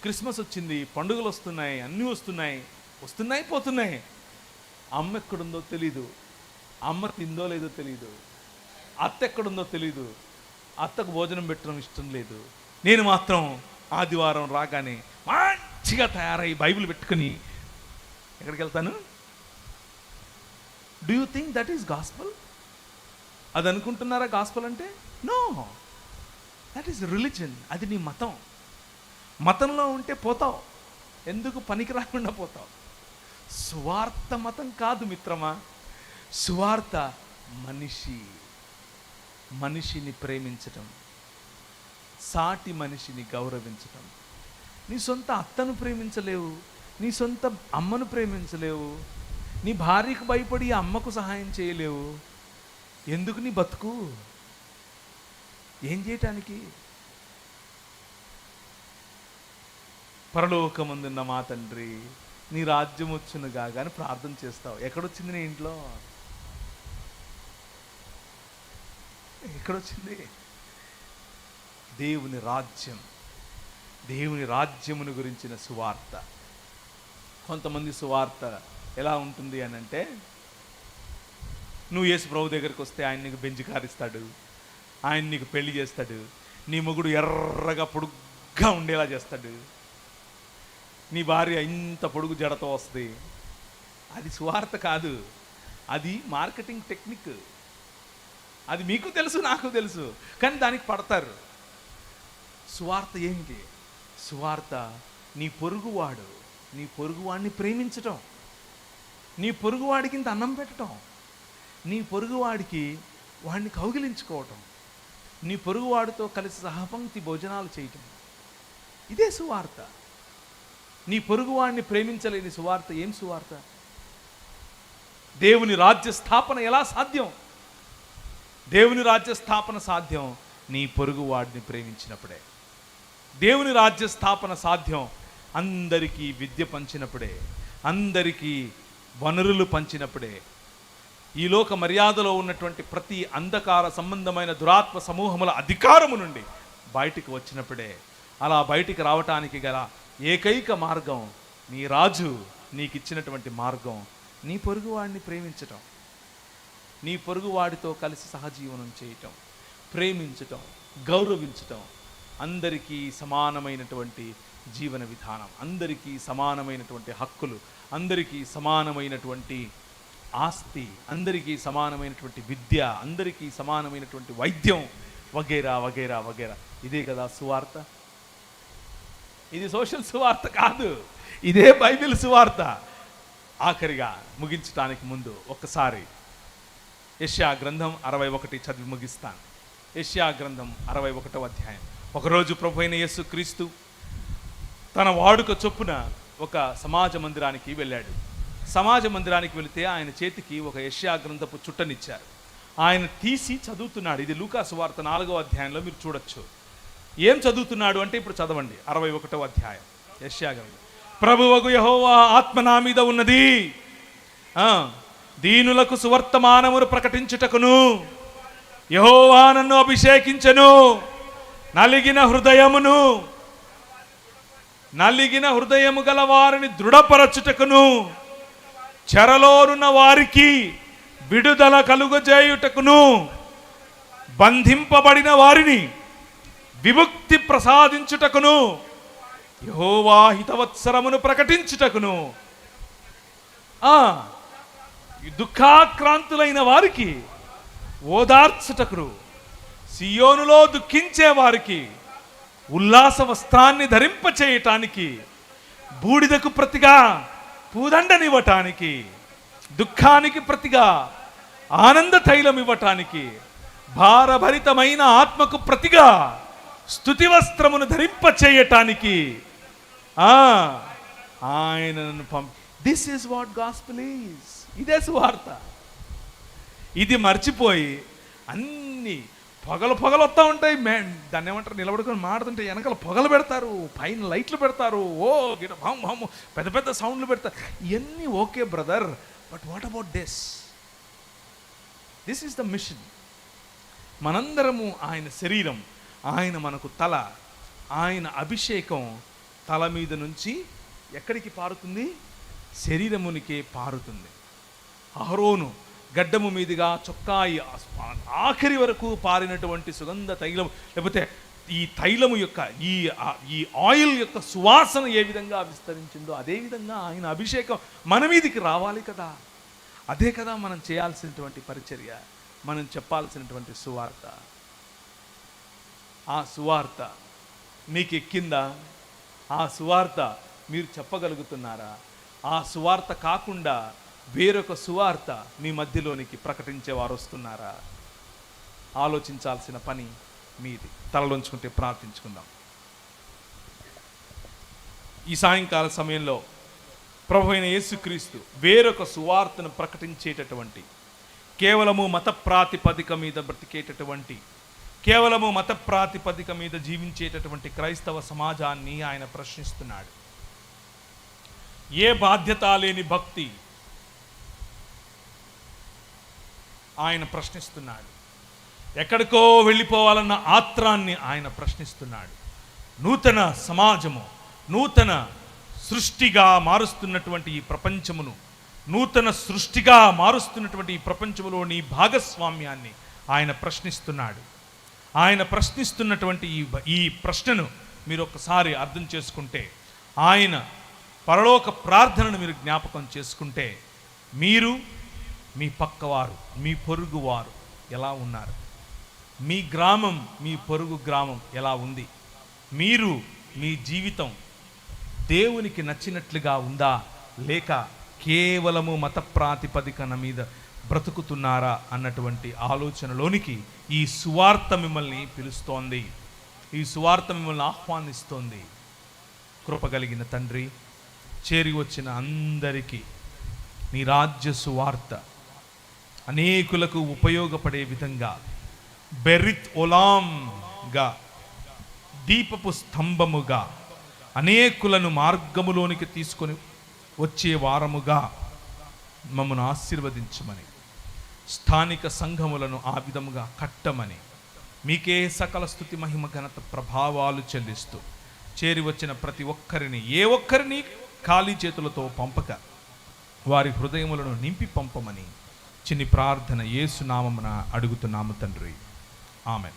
క్రిస్మస్ వచ్చింది, పండుగలు వస్తున్నాయి, అన్నీ వస్తున్నాయి పోతున్నాయి. అమ్మ ఎక్కడుందో తెలీదు, అమ్మ తిందో లేదో తెలీదు, అత్త ఎక్కడుందో తెలీదు, అత్తకు భోజనం పెట్టడం ఇష్టం లేదు. నేను మాత్రం ఆదివారం రాగానే మంచిగా తయారై బైబిల్ పెట్టుకుని ఎక్కడికి వెళ్తాను? Do you think that is gospel? అది అనుకుంటున్నారా గాస్పల్ అంటే? No, that is religion. అది నీ మతం. మతంలో ఉంటే పోతావు, ఎందుకు పనికి రాకుండా పోతావు. సువార్త మతం కాదు మిత్రమా. సువార్త మనిషిని ప్రేమించటం, సాటి మనిషిని గౌరవించటం. నీ సొంత అత్తను ప్రేమించలేవు, నీ సొంత అమ్మను ప్రేమించలేవు, నీ భార్యకు భయపడి అమ్మకు సహాయం చేయలేవు. ఎందుకు నీ బతుకు? ఏం చేయటానికి? పరలోకమందున్న మా తండ్రి, నీ రాజ్యం వచ్చునుగా కానీ ప్రార్థన చేస్తావు. ఎక్కడొచ్చింది నీ ఇంట్లో? ఎక్కడొచ్చింది? దేవుని రాజ్యం, దేవుని రాజ్యమును గురించిన సువార్త. కొంతమంది సువార్త ఎలా ఉంటుంది అని అంటే, నువ్వు యేసు ప్రభు దగ్గరికి వస్తే ఆయన నీకు బెంజ్ కారు ఇస్తాడు, ఆయన నీకు పెళ్లి చేస్తాడు, నీ మొగుడు ఎర్రగా పొడుగ్గా ఉండేలా చేస్తాడు, నీ భార్య ఇంత పొడుగు జడతో వస్తుంది. అది సువార్త కాదు, అది మార్కెటింగ్ టెక్నిక్. అది మీకు తెలుసు, నాకు తెలుసు, కానీ దానికి పడతారు. సువార్త ఏంటి? సువార్త నీ పొరుగువాడు, నీ పొరుగువాడిని ప్రేమించటం, నీ పొరుగువాడికి ఇంత అన్నం పెట్టడం, నీ పొరుగువాడికి వాడిని కౌగిలించుకోవటం, నీ పొరుగువాడితో కలిసి సహపంక్తి భోజనాలు చేయటం. ఇదే సువార్త. నీ పొరుగువాడిని ప్రేమించలేని సువార్త ఏం సువార్త? దేవుని రాజ్య స్థాపన ఎలా సాధ్యం? దేవుని రాజ్య స్థాపన సాధ్యం నీ పొరుగువాడిని ప్రేమించినప్పుడే. దేవుని రాజ్య స్థాపన సాధ్యం అందరికీ విద్య పంచినప్పుడే, అందరికీ వనరులు పంచినప్పుడే. ఈ లోక మర్యాదలో ఉన్నటువంటి ప్రతి అంధకార సంబంధమైన దురాత్మ సమూహముల అధికారము నుండి బయటికి వచ్చినప్పుడే. అలా బయటికి రావటానికి గల ఏకైక మార్గం, నీ రాజు నీకు ఇచ్చినటువంటి మార్గం, నీ పొరుగువాడిని ప్రేమించటం, నీ పొరుగువాడితో కలిసి సహజీవనం చేయటం, ప్రేమించటం, గౌరవించటం. అందరికీ సమానమైనటువంటి జీవన విధానం, అందరికీ సమానమైనటువంటి హక్కులు, అందరికీ సమానమైనటువంటి ఆస్తి, అందరికీ సమానమైనటువంటి విద్య, అందరికీ సమానమైనటువంటి వైద్యం, వగేరా వగేరా వగేరా. ఇదే కదా సువార్త. ఇది సోషల్ సువార్త కాదు, ఇదే బైబిల్ సువార్త. ఆఖరిగా ముగించడానికి ముందు ఒక్కసారి యెషయా గ్రంథం 61 చదివి ముగిస్తాను. యెషయా గ్రంథం 61వ అధ్యాయం. ఒకరోజు ప్రభు అయిన యేసు క్రీస్తు తన వాడుక చొప్పున ఒక సమాజ మందిరానికి వెళ్ళాడు. సమాజ మందిరానికి వెళితే ఆయన చేతికి ఒక యెషయా గ్రంథపు చుట్టనిచ్చారు. ఆయన తీసి చదువుతున్నాడు. ఇది లూకా సువార్త 4వ అధ్యాయంలో మీరు చూడొచ్చు. ఏం చదువుతున్నాడు అంటే ఇప్పుడు చదవండి. 61వ అధ్యాయం యెషయా గ్రంథం. ప్రభువగు యెహోవా ఆత్మ నా మీద ఉన్నది, దీనులకు సువర్తమానమును ప్రకటించుటకును యెహోవా నన్ను అభిషేకించెను, నలిగిన హృదయము గల వారిని దృఢపరచుటకును, చెరలోనున్న వారికి విడుదల కలుగజేయుటకును, బంధింపబడిన వారిని విముక్తి ప్రసాదించుటకును, యెహోవా హితవత్సరమును ప్రకటించుటకును, దుఃఖాక్రాంతులైన వారికి ఓదార్చుటకును, సియోనులో దుఃఖించే వారికి ఉల్లాస వస్త్రాన్ని ధరింపచేయటానికి, బూడిదకు ప్రతిగా పూదండనివ్వటానికి, దుఃఖానికి ప్రతిగా ఆనంద తైలం ఇవ్వటానికి, భారభరితమైన ఆత్మకు ప్రతిగా స్తుతి వస్త్రమును ధరింపచేయటానికి ఆయనను this is what gospel is. ఇదే సువార్త. ఇది మర్చిపోయి అన్ని పొగలు వస్తూ ఉంటాయి. దాన్ని ఏమంటారు, నిలబడుకొని మాడుతుంటే వెనకాల పొగలు పెడతారు, పైన లైట్లు పెడతారు, ఓ గిట భాము పెద్ద పెద్ద సౌండ్లు పెడతారు. ఇవన్నీ okay brother, but what about this is the mission. మనందరము ఆయన శరీరం, ఆయన మనకు తల. ఆయన అభిషేకం తల మీద నుంచి ఎక్కడికి పారుతుంది? శరీరమునికే పారుతుంది. అహరోను గడ్డము మీదుగా చొక్కాయి ఆఖరి వరకు పారినటువంటి సుగంధ తైలం, లేకపోతే ఈ తైలము యొక్క ఈ ఆయిల్ యొక్క సువాసన ఏ విధంగా విస్తరించిందో అదేవిధంగా ఆయన అభిషేకం మన మీదికి రావాలి కదా. అదే కదా మనం చేయాల్సినటువంటి పరిచర్య, మనం చెప్పాల్సినటువంటి సువార్త. ఆ సువార్త మీకు ఎక్కిందా? ఆ సువార్త మీరు చెప్పగలుగుతున్నారా? ఆ సువార్త కాకుండా వేరొక సువార్త మీ మధ్యలోనికి ప్రకటించేవారు వస్తున్నారా? ఆలోచించాల్సిన పని మీది. తలలోంచుకుంటే ప్రార్థించుకుందాం. ఈ సాయంకాల సమయంలో ప్రభు అయిన యేసుక్రీస్తు వేరొక సువార్తను ప్రకటించేటటువంటి, కేవలము మత ప్రాతిపదిక మీద బ్రతికేటటువంటి, కేవలము మత ప్రాతిపదిక మీద జీవించేటటువంటి క్రైస్తవ సమాజాన్ని ఆయన ప్రశ్నిస్తున్నాడు. ఏ బాధ్యత లేని భక్తి. ఆయన ప్రశ్నిస్తున్నాడు. ఎక్కడికో వెళ్ళిపోవాలన్న ఆత్రాన్ని ఆయన ప్రశ్నిస్తున్నాడు. నూతన సమాజము, నూతన సృష్టిగా మారుస్తున్నటువంటి ఈ ప్రపంచమును, నూతన సృష్టిగా మారుస్తున్నటువంటి ఈ ప్రపంచములో నీ భాగస్వామ్యాన్ని ఆయన ప్రశ్నిస్తున్నాడు. ఆయన ప్రశ్నిస్తున్నటువంటి ఈ ప్రశ్నను మీరు ఒక్కసారి అర్థం చేసుకుంటే, ఆయన పరలోక ప్రార్థనను మీరు జ్ఞాపకం చేసుకుంటే, మీరు, మీ పక్కవారు, మీ పొరుగువారు ఎలా ఉన్నారు? మీ గ్రామం, మీ పొరుగు గ్రామం ఎలా ఉంది? మీరు, మీ జీవితం దేవునికి నచ్చినట్లుగా ఉందా, లేక కేవలము మత ప్రాతిపదికన మీద బ్రతుకుతున్నారా అన్నటువంటి ఆలోచనలోనికి ఈ సువార్త మిమ్మల్ని పిలుస్తోంది. ఈ సువార్త మిమ్మల్ని ఆహ్వానిస్తోంది. కృపగలిగిన తండ్రి, చేరి వచ్చిన అందరికీ నీ రాజ్య సువార్త అనేకులకు ఉపయోగపడే విధంగా బెరిత్ ఒలాంగా, దీపపు స్తంభముగా, అనేకులను మార్గములోనికి తీసుకొని వచ్చే వారముగా మమ్మను ఆశీర్వదించమని, స్థానిక సంఘములను ఆ విధముగా కట్టమని, మీకే సకల స్తుతి మహిమ ఘనత ప్రభావాలు చెల్లిస్తూ చేరి వచ్చిన ప్రతి ఒక్కరిని, ఏ ఒక్కరిని ఖాళీ చేతులతో పంపక వారి హృదయములను నింపి పంపమని చిన్ని ప్రార్థన యేసు నామమున అడుగుతున్నాము తండ్రి. ఆమెన్.